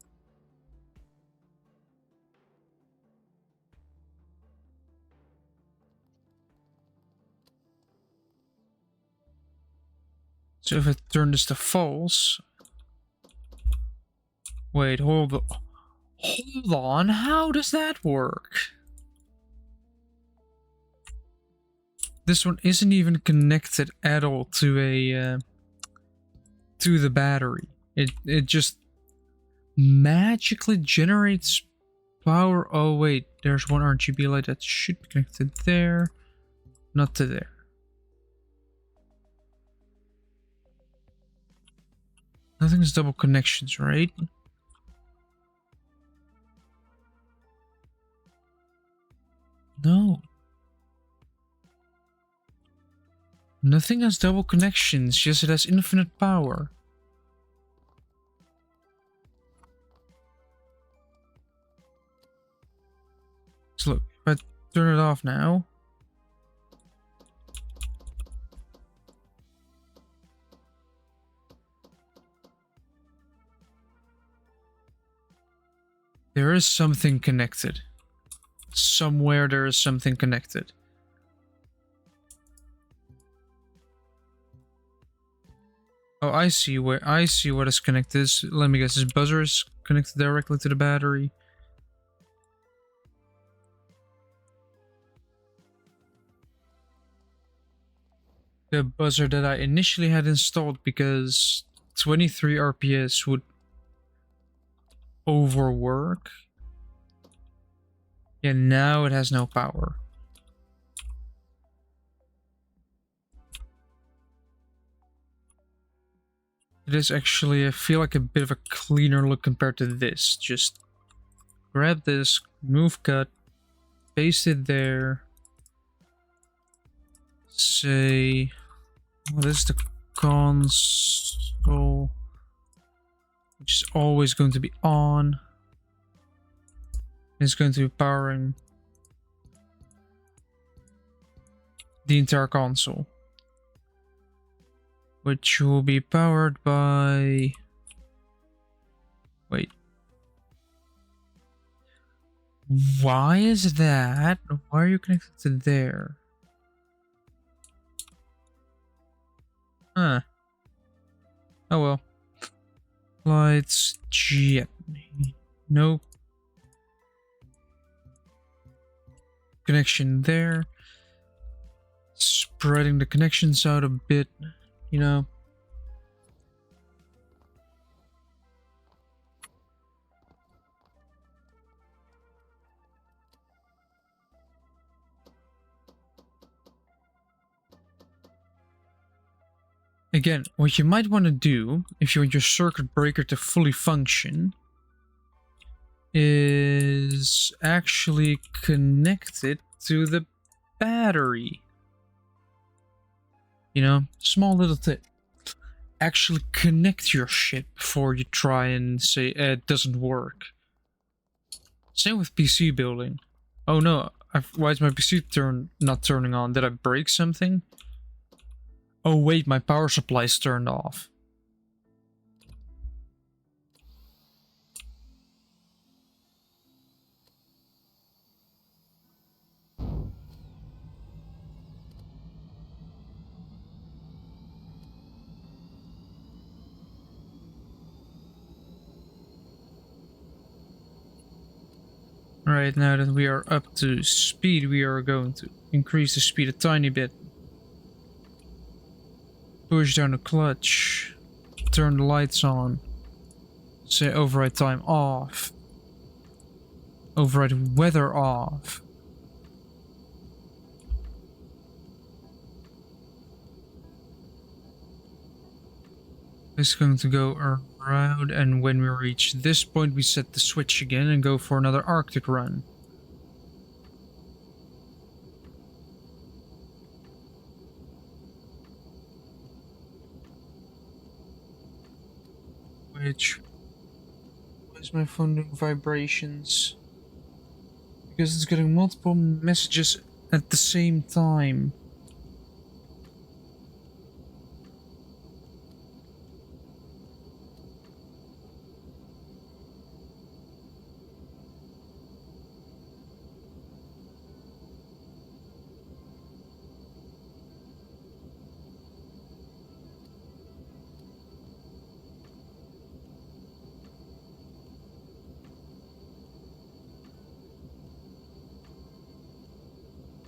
So if I turn this to false... Wait, hold on, how does that work? This one isn't even connected at all to a to the battery. It just magically generates power. Oh wait, there's one RGB light that should be connected there, not to there. Nothing's double connections, right? No. Nothing has double connections, yes it has infinite power. So look, if I turn it off now. There is something connected. Somewhere there is something connected. Oh, I see what is connected. Let me guess, this buzzer is connected directly to the battery. The buzzer that I initially had installed because 23 RPS would overwork. Yeah, now it has no power. It is actually, I feel like a bit of a cleaner look compared to this. Just grab this, move cut, paste it there. Say, what is the console? Which is always going to be on. It's going to be powering the entire console. Which will be powered by... Wait. Why is that? Why are you connected to there? Huh. Oh well. Lights, jet. Nope. Connection there. Spreading the connections out a bit, you know. Again, what you might want to do, if you want your circuit breaker to fully function, is actually connect it to the battery. You know, small little tip. Actually connect your shit before you try and say it doesn't work. Same with PC building. Oh no, why is my PC not turning on? Did I break something? Oh wait, my power supply's turned off. Right, now that we are up to speed, we are going to increase the speed a tiny bit. Push down the clutch. Turn the lights on. Say override time off. Override weather off. It's going to go around, and when we reach this point, we set the switch again and go for another Arctic run. Why is my phone doing vibrations? Because it's getting multiple messages at the same time.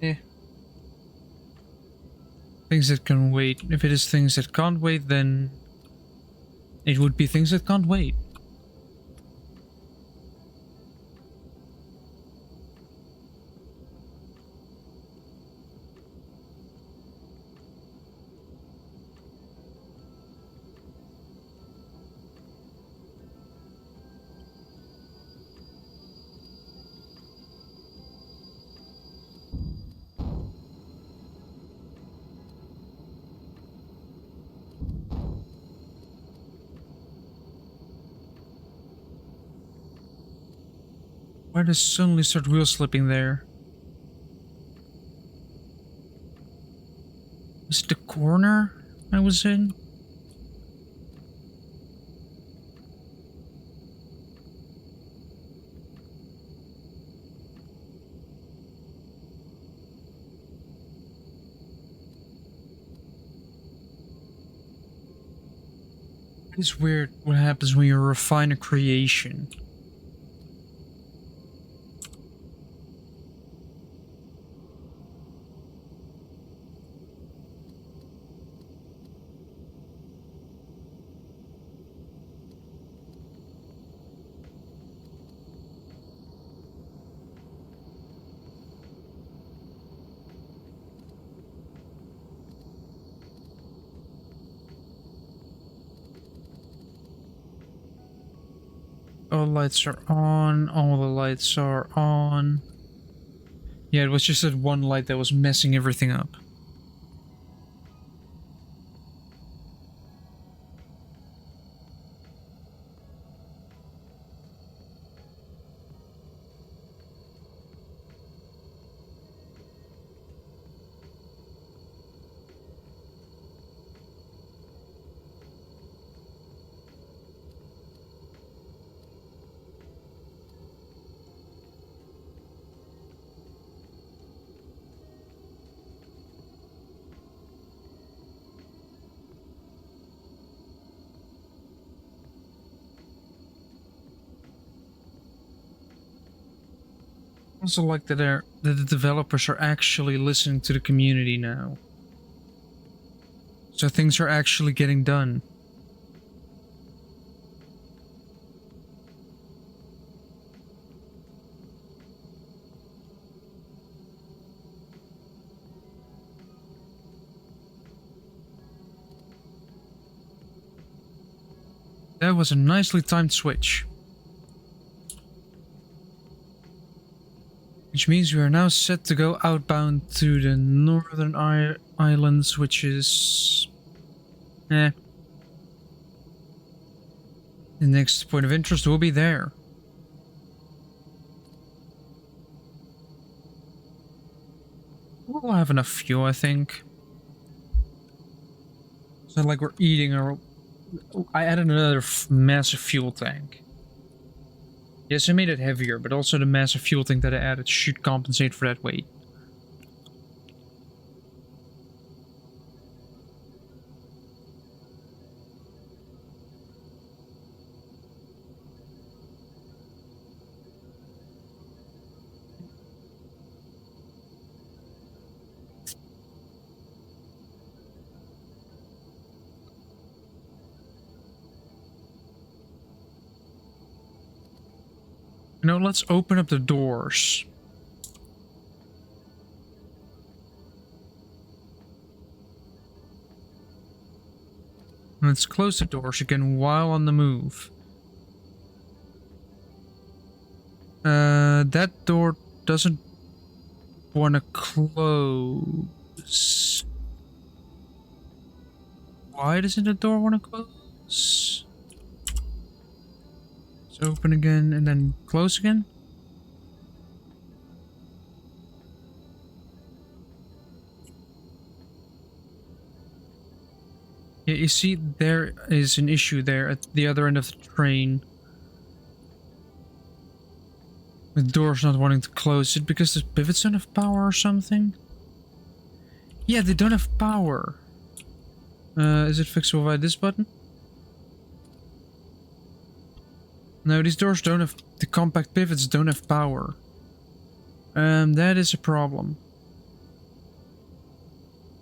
Eh. Things that can wait. If it is things that can't wait, then it would be things that can't wait. Why does suddenly start wheel slipping there? Is it the corner I was in? It's weird what happens when you refine a creation. All the lights are on, all the lights are on. Yeah, it was just that one light that was messing everything up. I also like that the developers are actually listening to the community now. So things are actually getting done. That was a nicely timed switch. Which means we are now set to go outbound to the northern islands, which is... The next point of interest will be there. We'll have enough fuel, I think. It's not like we're eating or... I added another massive fuel tank. Yes, I made it heavier, but also the massive fuel tank that I added should compensate for that weight. Now let's open up the doors. Let's close the doors again while on the move. That door doesn't want to close. Why doesn't the door want to close? It's open again and then close again. Yeah, you see, there is an issue there at the other end of the train. The door's not wanting to close. Is it because the pivots don't have power or something? Yeah, they don't have power. Is it fixable by this button? No, these doors don't have... The compact pivots don't have power. That is a problem.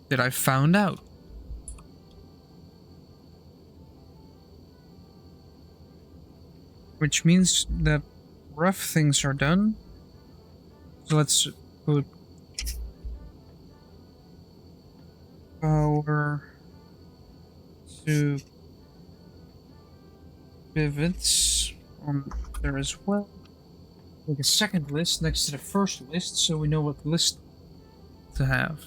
That I found out. Which means that rough things are done. So let's put power to pivots on there as well. Make a second list next to the first list so we know what list to have.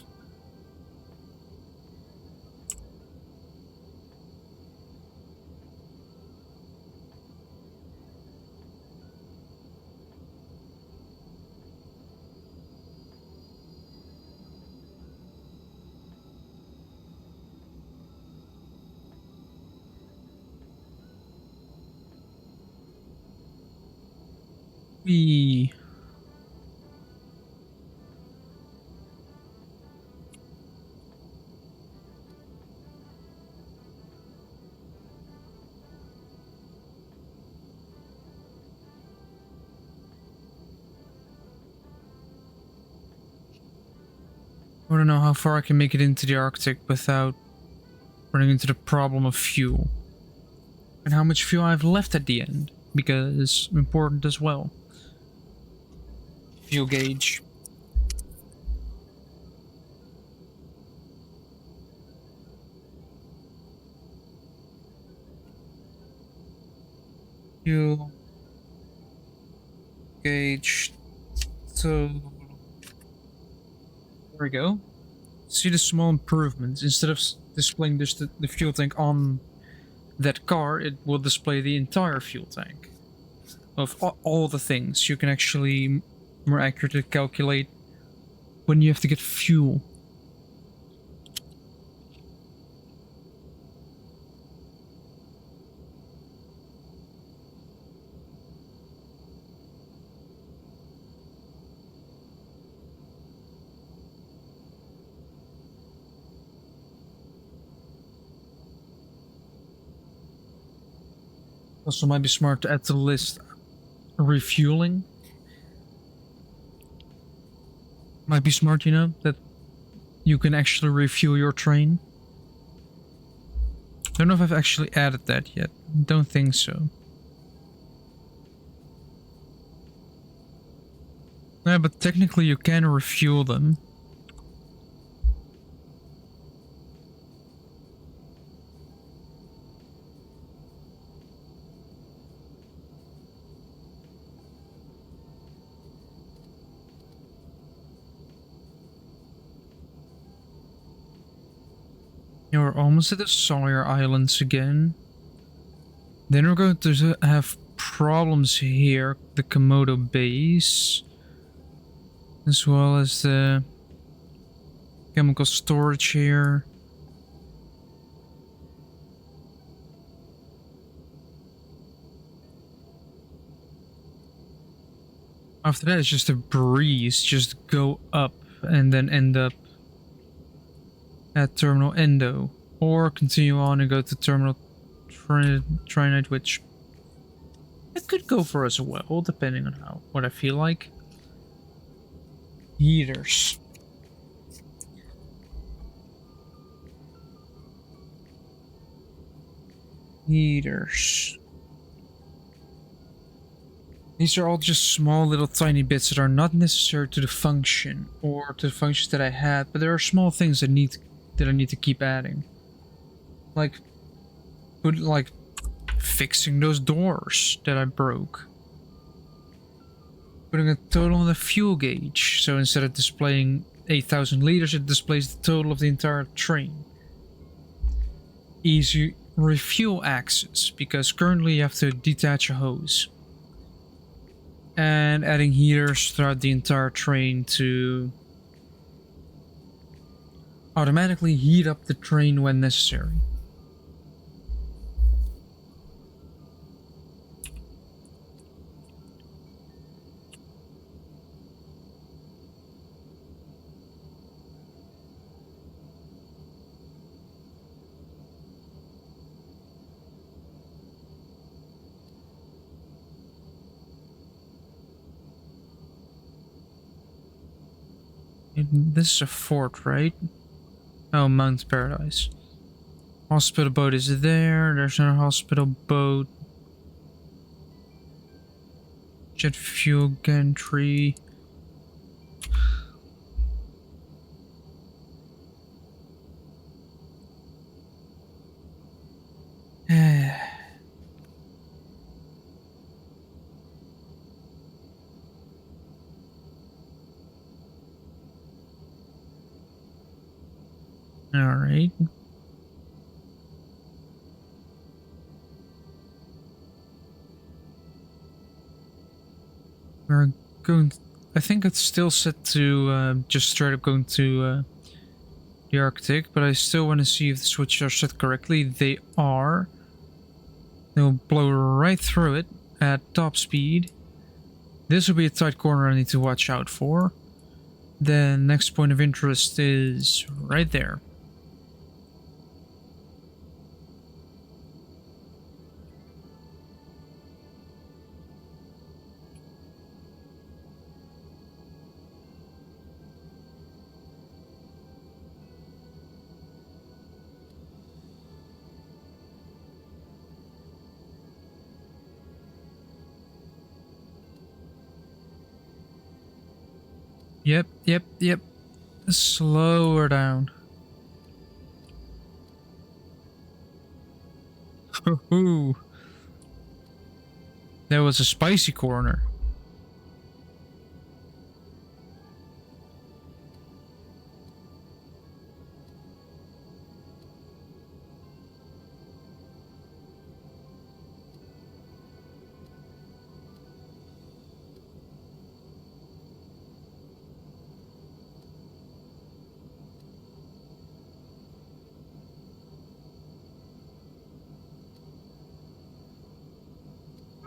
We want to know how far I can make it into the Arctic without running into the problem of fuel. And how much fuel I have left at the end, because important as well. Fuel gauge. Fuel gauge. So there we go. See the small improvements. Instead of displaying just the fuel tank on that car, it will display the entire fuel tank of all the things. You can actually more accurately calculate when you have to get fuel. Also might be smart to add to the list refueling. Might be smart, you know, that you can actually refuel your train. Don't know if I've actually added that yet. Don't think so. Yeah, but technically you can refuel them. Yeah, we're almost at the Sawyer Islands again. Then we're going to have problems here. The Komodo base. As well as the chemical storage here. After that, it's just a breeze. Just go up and then end up at Terminal Endo. Or continue on and go to Terminal Trinite, which it could go for as well, depending on what I feel like. Heaters. Heaters. These are all just small little tiny bits that are not necessary to the function or to the functions that I had, but there are small things that I need to keep adding. Like fixing those doors that I broke. Putting a total on the fuel gauge, so instead of displaying 8,000 liters, it displays the total of the entire train. Easy refuel access, because currently you have to detach a hose. And adding heaters throughout the entire train to automatically heat up the train when necessary. This is a fort, right? Oh, Mount Paradise. Hospital boat is there. There's another hospital boat. Jet fuel gantry. Alright. We're going... I think it's still set to just straight up going to the Arctic, but I still want to see if the switches are set correctly. They are. They'll blow right through it at top speed. This will be a tight corner I need to watch out for. Then next point of interest is right there. Yep. Slow her down. Ooh. That was a spicy corner.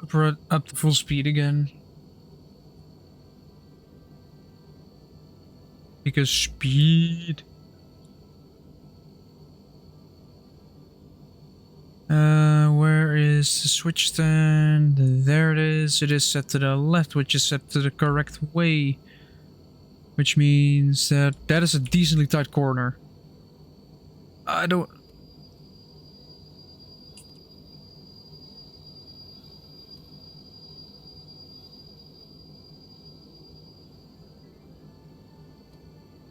Brought up to full speed again. Because speed. Where is the switch stand? There it is. It is set to the left, which is set to the correct way. Which means that that is a decently tight corner. I don't...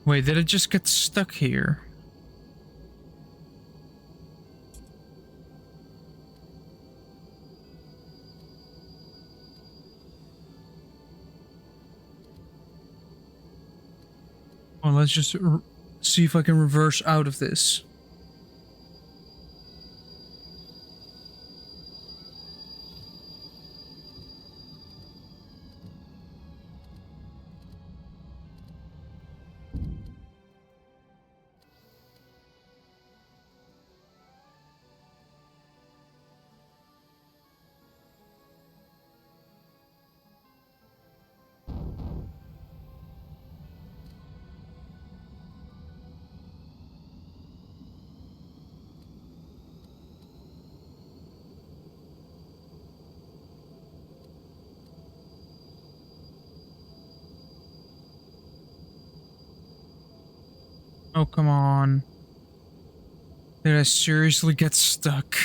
Wait, did it just get stuck here? Well, let's just see if I can reverse out of this. Oh, come on. Did I seriously get stuck?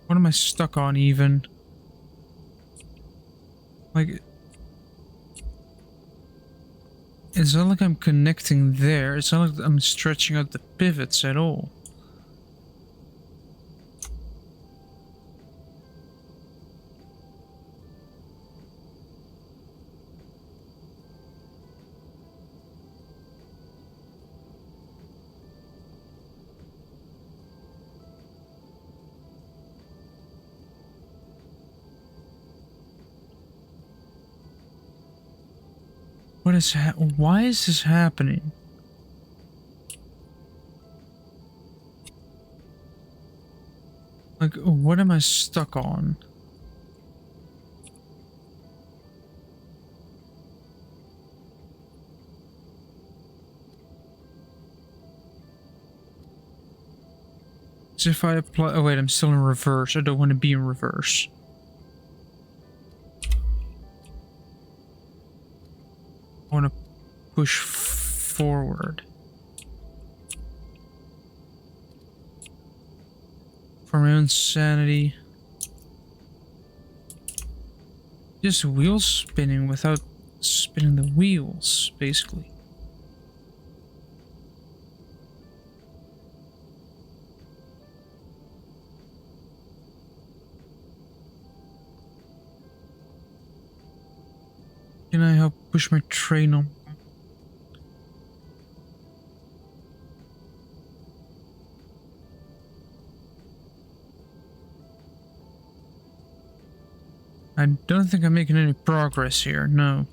What am I stuck on even? Like, it's not like I'm connecting there. It's not like I'm stretching out the pivots at all. What is why is this happening? Like, what am I stuck on? So if I apply... Oh wait, I'm still in reverse. I don't want to be in reverse. I want to push forward. For my own sanity. Just wheel spinning without spinning the wheels, basically. Can I help push my train on? I don't think I'm making any progress here, no.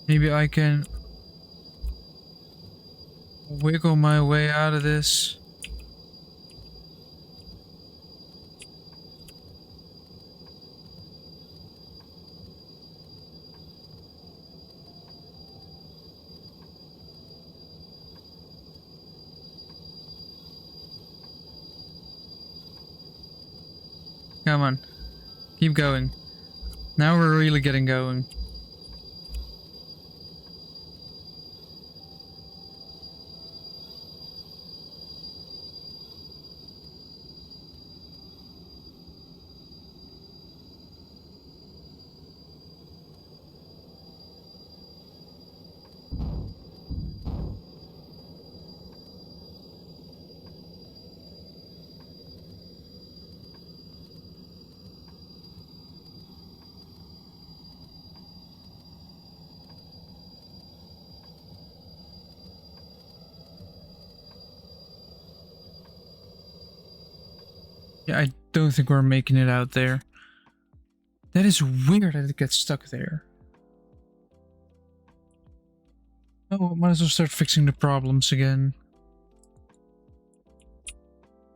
Maybe I can wiggle my way out of this. Come on. Keep going. Now we're really getting going. Yeah, I don't think we're making it out there. That is weird that it gets stuck there. Oh, might as well start fixing the problems again.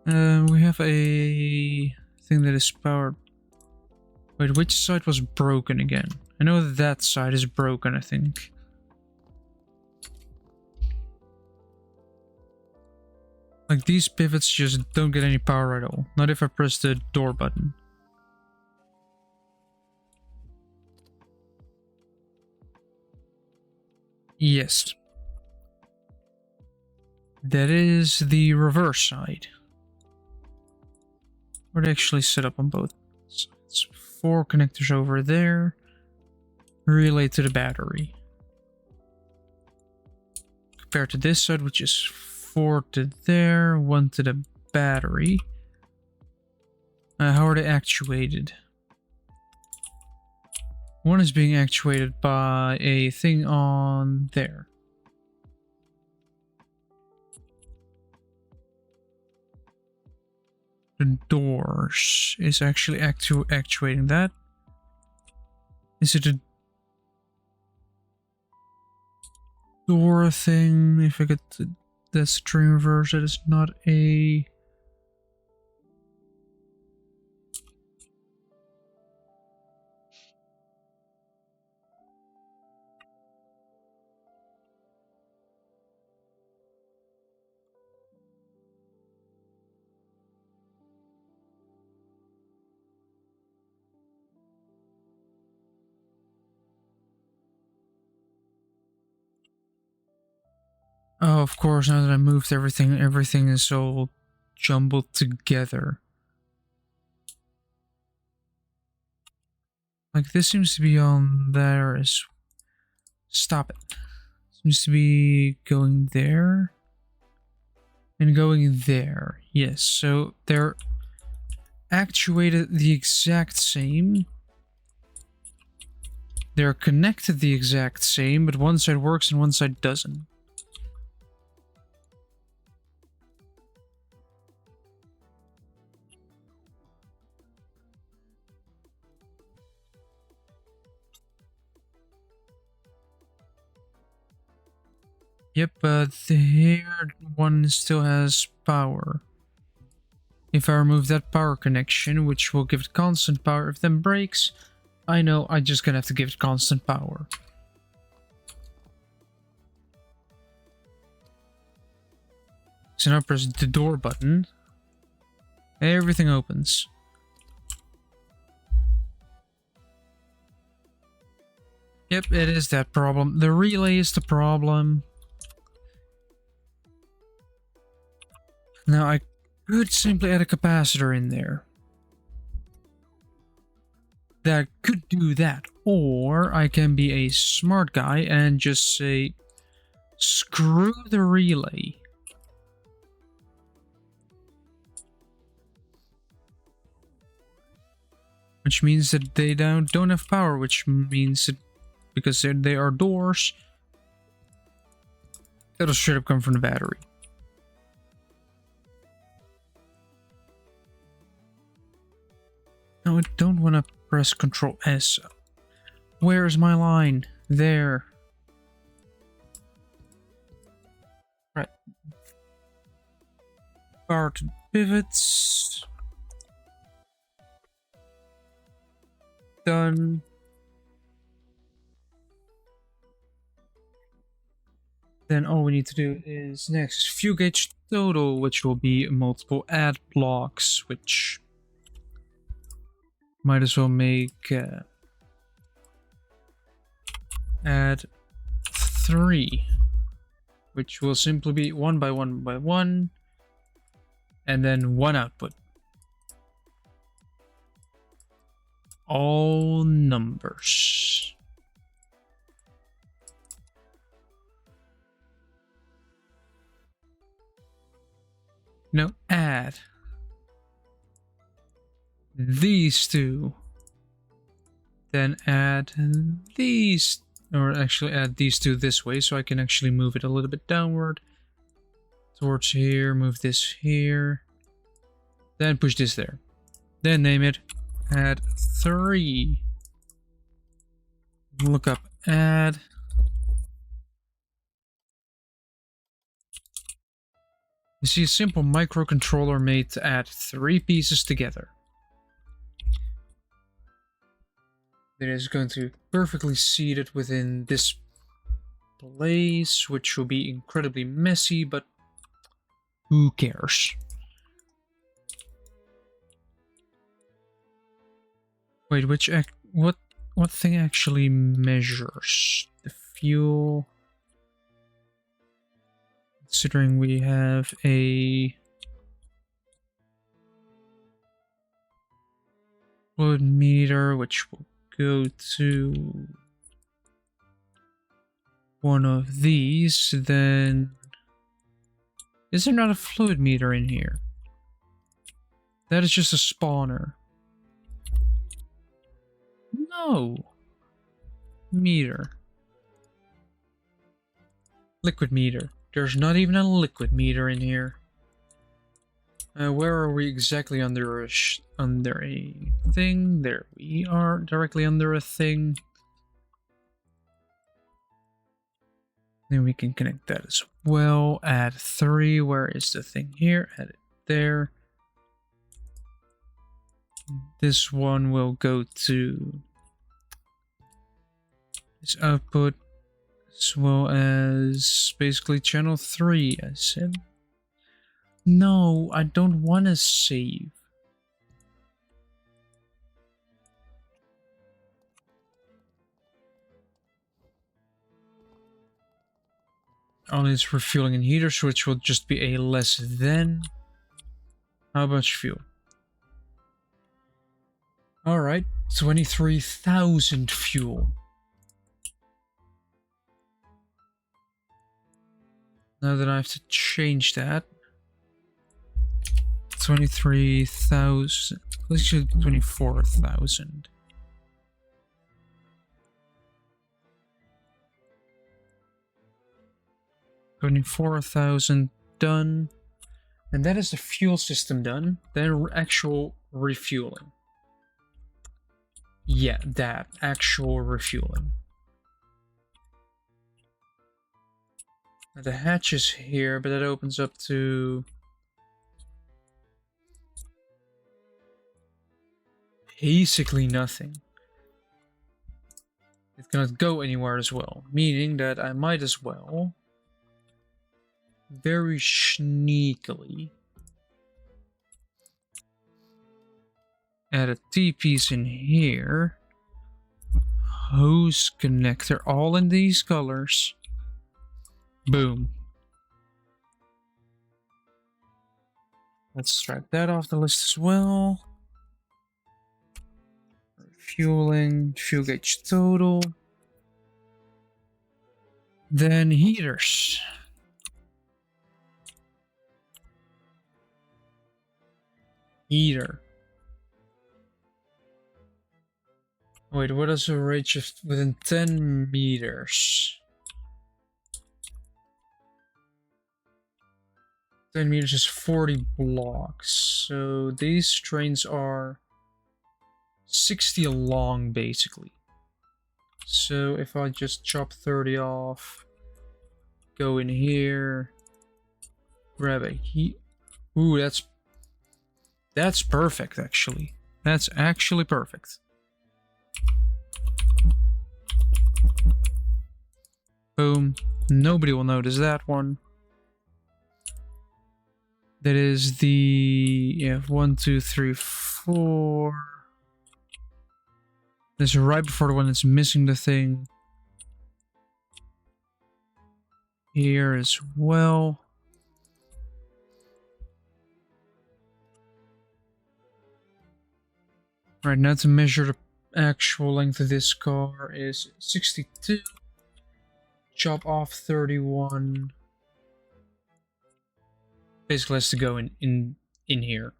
We have a thing that is powered. Wait, which side was broken again? I know that side is broken, I think. Like, these pivots just don't get any power at all. Not if I press the door button. Yes. That is the reverse side. We're actually set up on both sides. 4 connectors over there. Relay to the battery. Compared to this side, which is 4 to there, 1 to the battery. How are they actuated? One is being actuated by a thing on there. The doors is actually actuating that. Is it a door thing? If I get that's train reverse, that is not a Oh, of course, now that I moved everything, everything is all jumbled together. Like, this seems to be on there as... Stop it. Seems to be going there. And going there. Yes, so they're actuated the exact same. They're connected the exact same, but one side works and one side doesn't. Yep, but here one still has power. If I remove that power connection, which will give it constant power, if then breaks, I know I'm just gonna have to give it constant power. So now press the door button. Everything opens. Yep, it is that problem. The relay is the problem. Now I could simply add a capacitor in there. That could do that. Or I can be a smart guy and just say, screw the relay. Which means that they don't have power, which means that because they are doors, it'll straight up come from the battery. No, I don't want to press Control S. Where's my line? There. Right. Power to pivots. Done. Then all we need to do is next fuel gauge total, which will be multiple add blocks, which might as well make add 3, which will simply be 1 by 1 by 1, and then 1 output. All numbers. No, add these two. Then add these, or actually add these two this way, so I can actually move it a little bit downward. Towards here, move this here. Then push this there. Then name it add 3. Look up add. You see a simple microcontroller made to add 3 pieces together. It is going to perfectly seat it within this place, which will be incredibly messy, but who cares? Wait, what thing actually measures the fuel? Considering we have a fluid meter, which will go to one of these, then is there not a fluid meter in here? That is just a spawner. No. Meter. Liquid meter. There's not even a liquid meter in here. Where are we exactly under a thing? There we are, directly under a thing. Then we can connect that as well. Add 3. Where is the thing here? Add it there. This one will go to this output, as well as basically channel 3, I said. No, I don't want to save. only it's refueling and heaters, which will just be a less than. How much fuel? Alright, 23,000 fuel. Now that I have to change that. 23,000. Let's do 24,000. $24,000 done. And that is the fuel system done. Then actual refueling. Yeah, that. Actual refueling. The hatch is here, but that opens up to basically nothing. It cannot go anywhere as well, meaning that I might as well very sneakily add a T-piece in here. Hose connector, all in these colors. Boom. Let's strike that off the list as well. Refueling, fuel gauge total. Then heaters. Heater. Wait, what is a range of within 10 meters? 10 meters is 40 blocks. So these trains are 60 long, basically. So if I just chop 30 off, go in here, grab a heat. Ooh, that's perfect, actually. That's actually perfect. Boom. Nobody will notice that one. That is the... yeah, 1, 2, 3, 4. This is right before the one that's missing the thing. Here as well. Right, now to measure the actual length of this car is 62. Chop off 31. Basically has to go in here.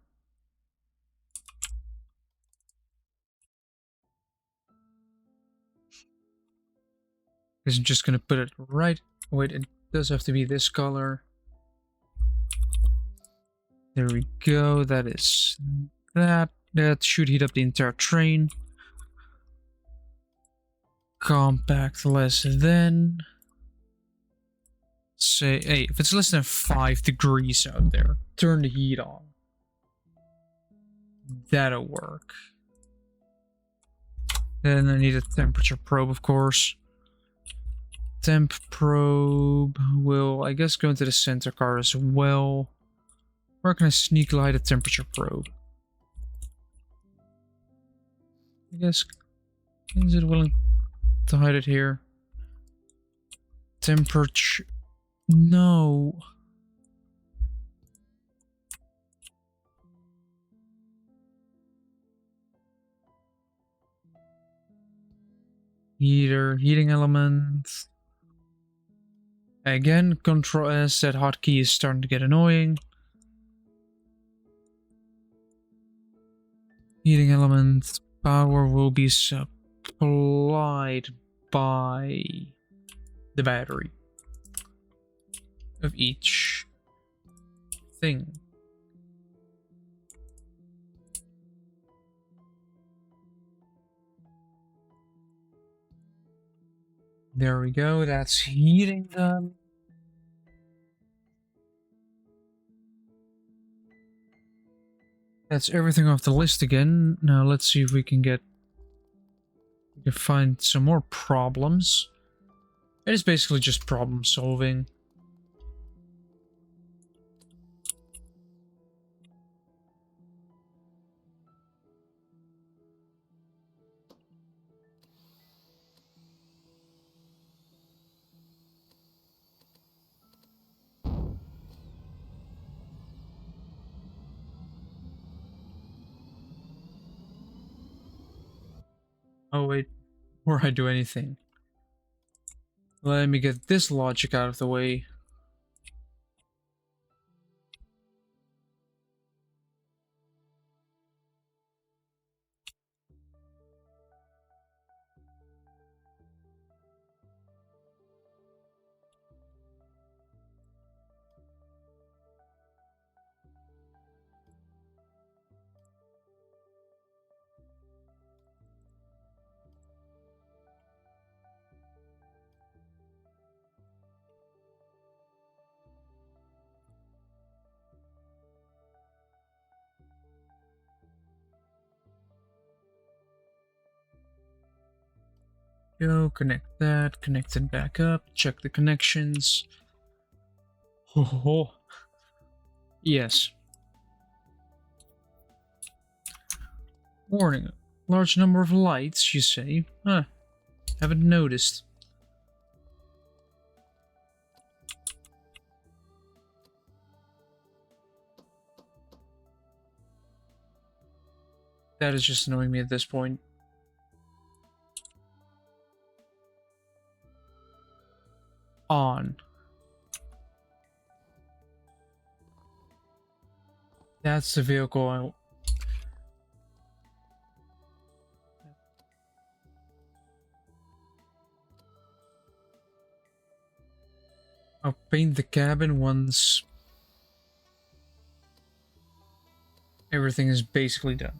Because I'm just gonna put it right. Wait, it does have to be this color. There we go. That is that. That should heat up the entire train. Compact less than. Say, hey, if it's less than 5 degrees out there, turn the heat on. That'll work. Then I need a temperature probe, of course. Temp probe will, I guess, go into the center car as well. Where can I sneak light a temperature probe? I guess, is it willing to hide it here? Temperature. No. Heater, heating elements. Again, Control S, that hotkey is starting to get annoying. Heating elements, power will be supplied by the battery of each thing. There we go, that's heating done. That's everything off the list again. Now let's see if we can find some more problems. It is basically just problem solving. Oh wait, before I do anything, let me get this logic out of the way. Go, connect that, connect it back up, check the connections. Oh, yes. Warning. Large number of lights, you say? Huh. Haven't noticed. That is just annoying me at this point. On. That's the vehicle I'll paint the cabin once everything is basically done.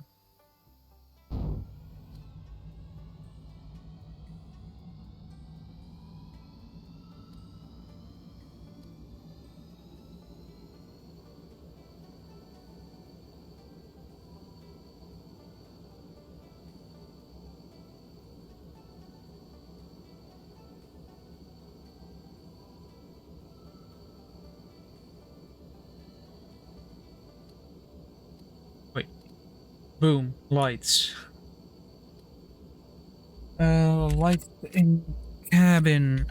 Wait. Boom. Lights. Light in cabin.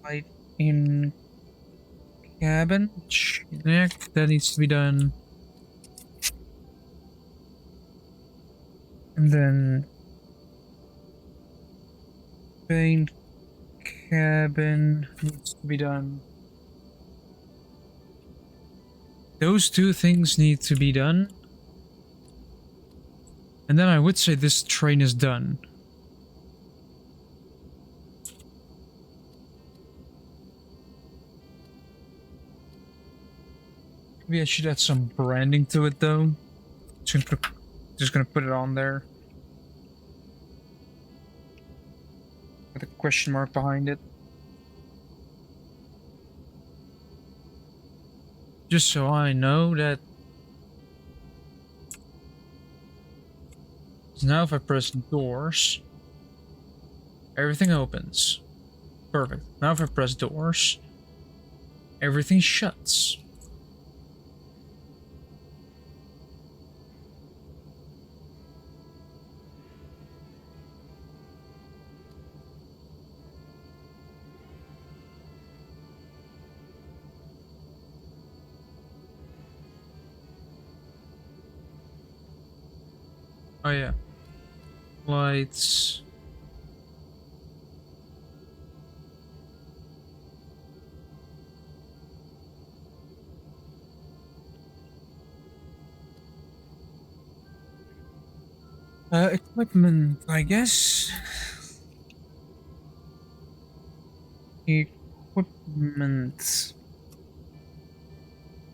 Light in cabin. Check. That needs to be done. And then paint cabin needs to be done. Those two things need to be done. And then I would say this train is done. Maybe I should add some branding to it though. Just gonna put it on there. With a question mark behind it. Just so I know that. So now if I press doors, everything opens. Perfect. Now if I press doors, everything shuts. Oh yeah. Lights. Equipment, I guess. Equipment.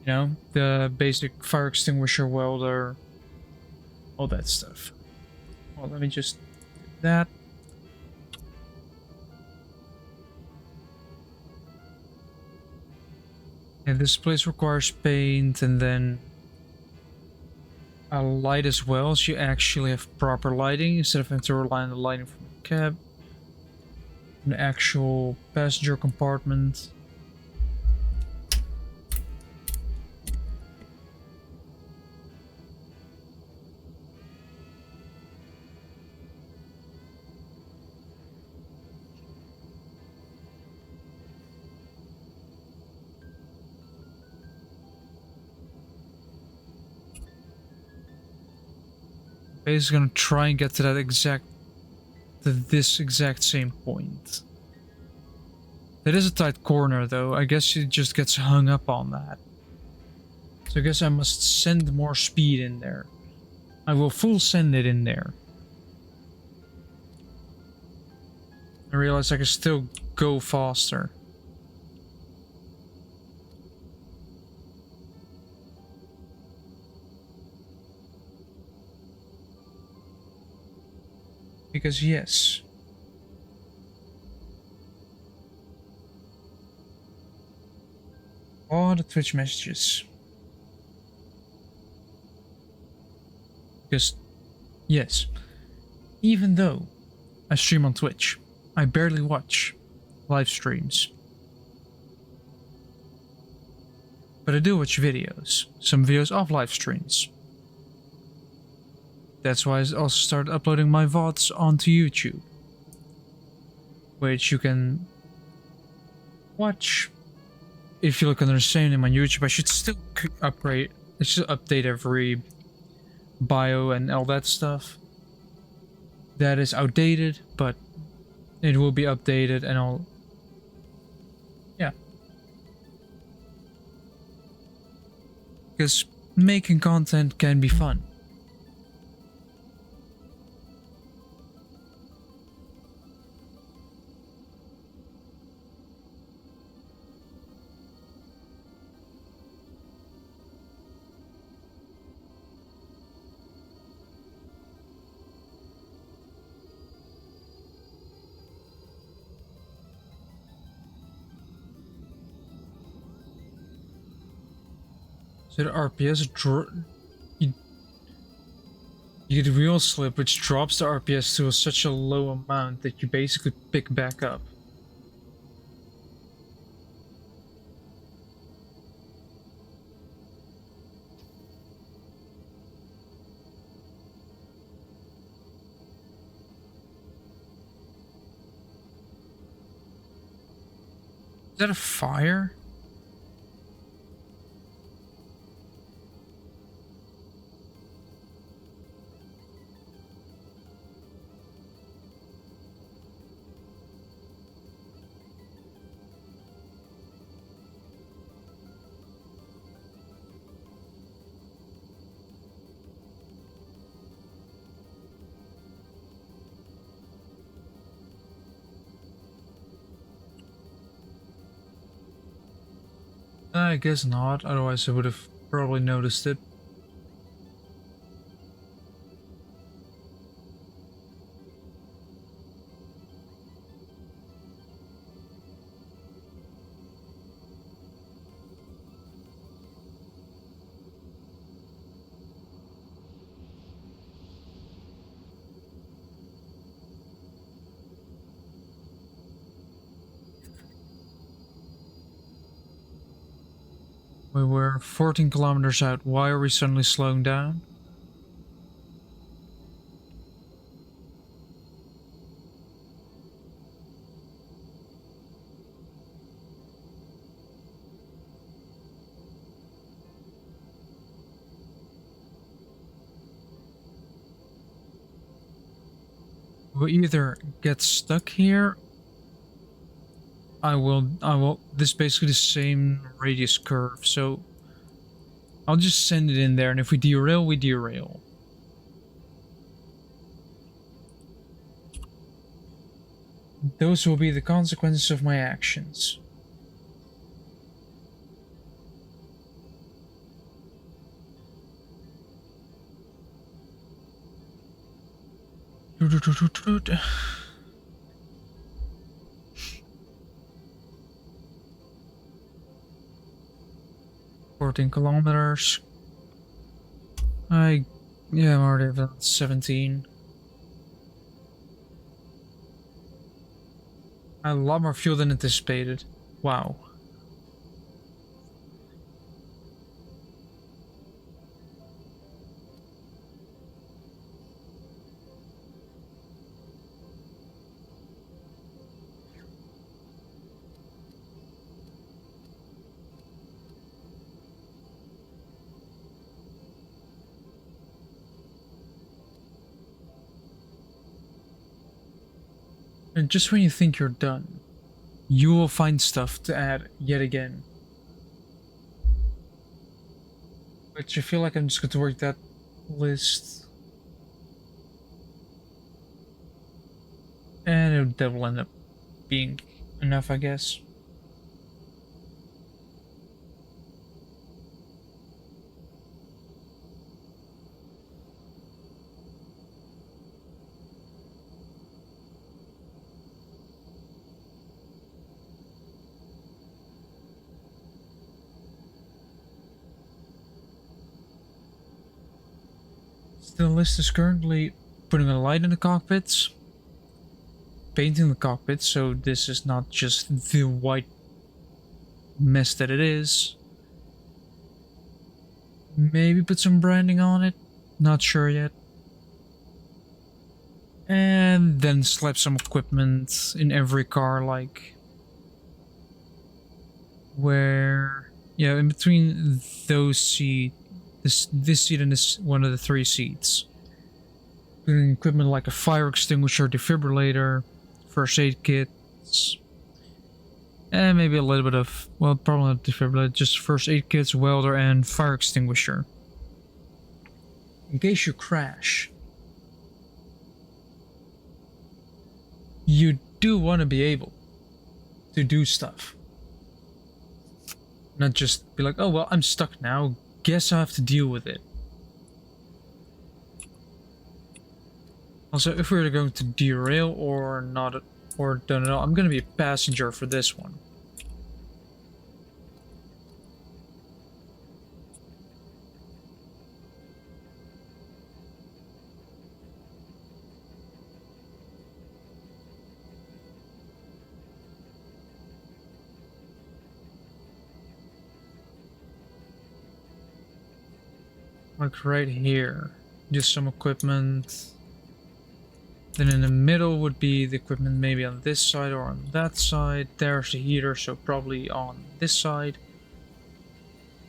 You know, the basic fire extinguisher, welder, all that stuff. Well, let me just do that. And this place requires paint and then a light as well, so you actually have proper lighting instead of having to rely on the lighting from the cab. An actual passenger compartment. Basically gonna try and get to this exact same point. It is a tight corner though, I guess she just gets hung up on that. So I guess I must send more speed in there. I will full send it in there. I realize I can still go faster. Because yes. All the Twitch messages. Because yes. Even though I stream on Twitch, I barely watch live streams. But I do watch videos. Some videos of live streams. That's why I also started uploading my VODs onto YouTube. Which you can watch. If you look under the same name on YouTube, I should still upgrade. I should update every bio and all that stuff. That is outdated, but it will be updated and all. Yeah. Because making content can be fun. So the RPS you get wheel slip, which drops the RPS to such a low amount that you basically pick back up. Is that a fire? I guess not, otherwise I would have probably noticed it. We were 14 kilometers out. Why are we suddenly slowing down? We'll either get stuck here. I will, this is basically the same radius curve, so I'll just send it in there, and if we derail, we derail. Those will be the consequences of my actions. "14 kilometers. Yeah, I'm already at 17. I had a lot more fuel than anticipated. Wow. And just when you think you're done, you will find stuff to add yet again. Which I feel like I'm just going to work that list. And that will end up being enough, I guess. The list is currently putting a light in the cockpits, painting the cockpits, so this is not just the white mess that it is. Maybe put some branding on it, not sure yet. And then slap some equipment in every car, like where, yeah, in between those seats, this seat and this one of the 3 seats. Putting equipment like a fire extinguisher, defibrillator, first aid kits, and maybe a little bit of, well, probably not defibrillator, just first aid kits, welder, and fire extinguisher. In case you crash, you do want to be able to do stuff. Not just be like, oh well, I'm stuck now, guess I have to deal with it. Also, if we're going to derail or not, or don't know, I'm gonna be a passenger for this one. Like right here, just some equipment. Then in the middle would be the equipment maybe on this side or on that side. There's the heater, so probably on this side.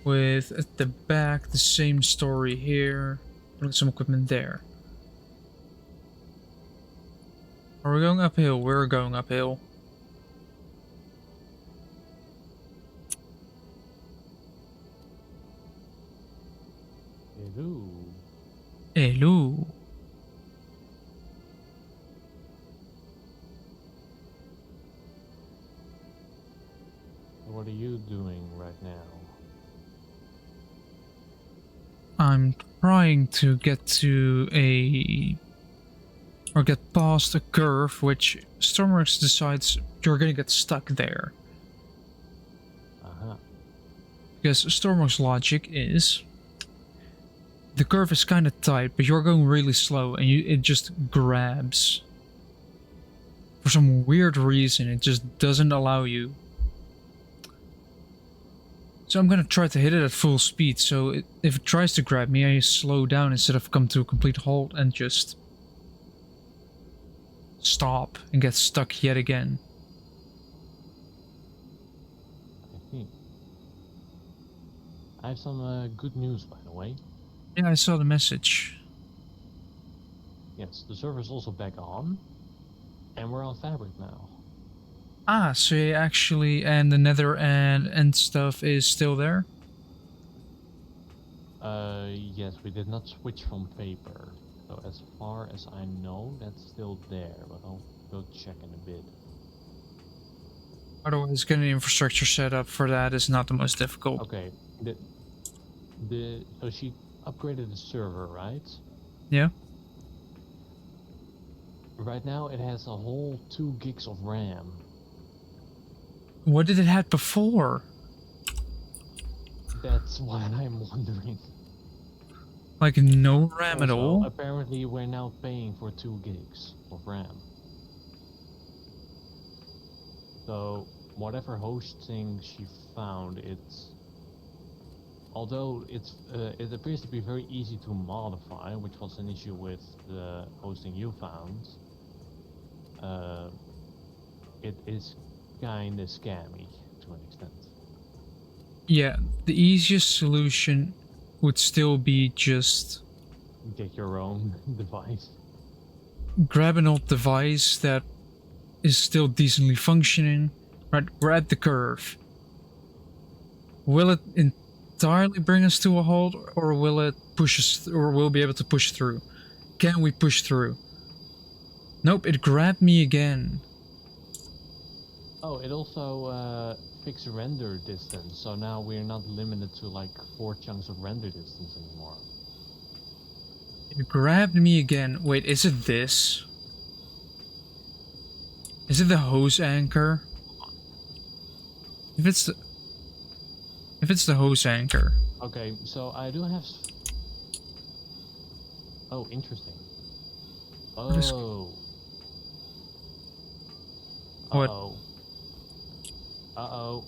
With at the back, the same story here. Put some equipment there. Are we going uphill? We're going uphill. Hello. Hello. What are you doing right now? I'm trying to get to or get past a curve which Stormworks decides you're gonna get stuck there. Because Stormworks' logic is the curve is kind of tight, but you're going really slow and it just grabs. For some weird reason, it just doesn't allow you. So I'm gonna try to hit it at full speed, so if it tries to grab me, I slow down instead of come to a complete halt and just stop and get stuck yet again. I see. I have some good news, by the way. Yeah, I saw the message. Yes, the server's also back on, and we're on Fabric now. Ah, so you actually, and the nether and stuff is still there? Yes, we did not switch from paper. So as far as I know, that's still there, but I'll go check in a bit. Otherwise, getting the infrastructure set up for that is not the most difficult. Okay, so she upgraded the server, right? Yeah. Right now it has a whole 2 gigs of RAM. What did it have before? That's what I'm wondering. Like no RAM at Also, all? apparently we're now paying for 2 gigs of RAM. So whatever hosting she found, although it appears to be very easy to modify, which was an issue with the hosting you found. It is kinda scammy to an extent. Yeah, the easiest solution would still be just Get your own device. grab an old device that is still decently functioning. Right, we're at the curve. Will it entirely bring us to a halt, or will it push us, or we'll be able to push through? Can we push through? Nope, it grabbed me again. Oh, it also fixed render distance, so now we're not limited to like 4 chunks of render distance anymore. It grabbed me again. Wait, is it this? Is it the hose anchor? If it's the hose anchor. Okay, so I do have. Oh, interesting. Oh. What? Uh-oh. Uh-oh.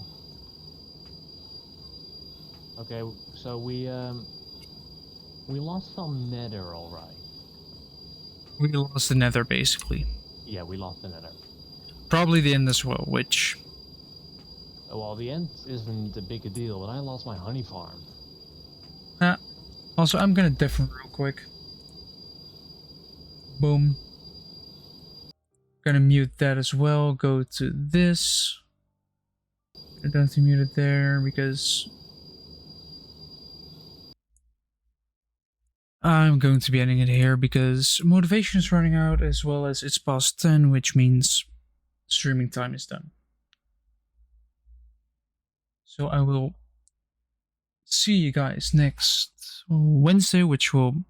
Okay, so we lost some nether, alright. We lost the nether, basically. Yeah, we lost the nether. Probably the end as well, which... Well, the end isn't a big a deal, but I lost my honey farm. Also, I'm gonna diff real quick. Boom. Gonna mute that as well. Go to this. I don't have to mute it there because I'm going to be ending it here because motivation is running out, as well as it's past 10, which means streaming time is done. So I will see you guys next Wednesday, which will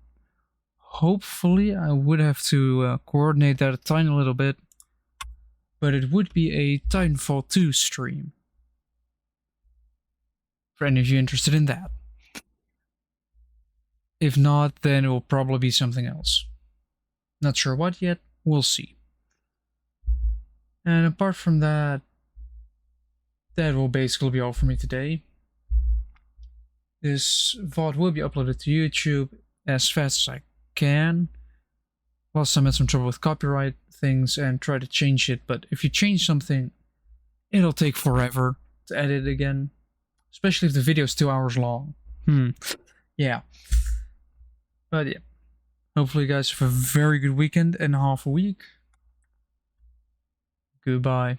hopefully, I would have to coordinate that a tiny little bit, but it would be a Titanfall 2 stream. For any of you interested in that. If not, then it will probably be something else. Not sure what yet, we'll see. And apart from that, that will basically be all for me today. This VOD will be uploaded to YouTube as fast as I can. Last time I had some trouble with copyright things and tried to change it, but if you change something, it'll take forever to edit it again. Especially if the video is 2 hours long. Yeah. But yeah. Hopefully you guys have a very good weekend and half a week. Goodbye.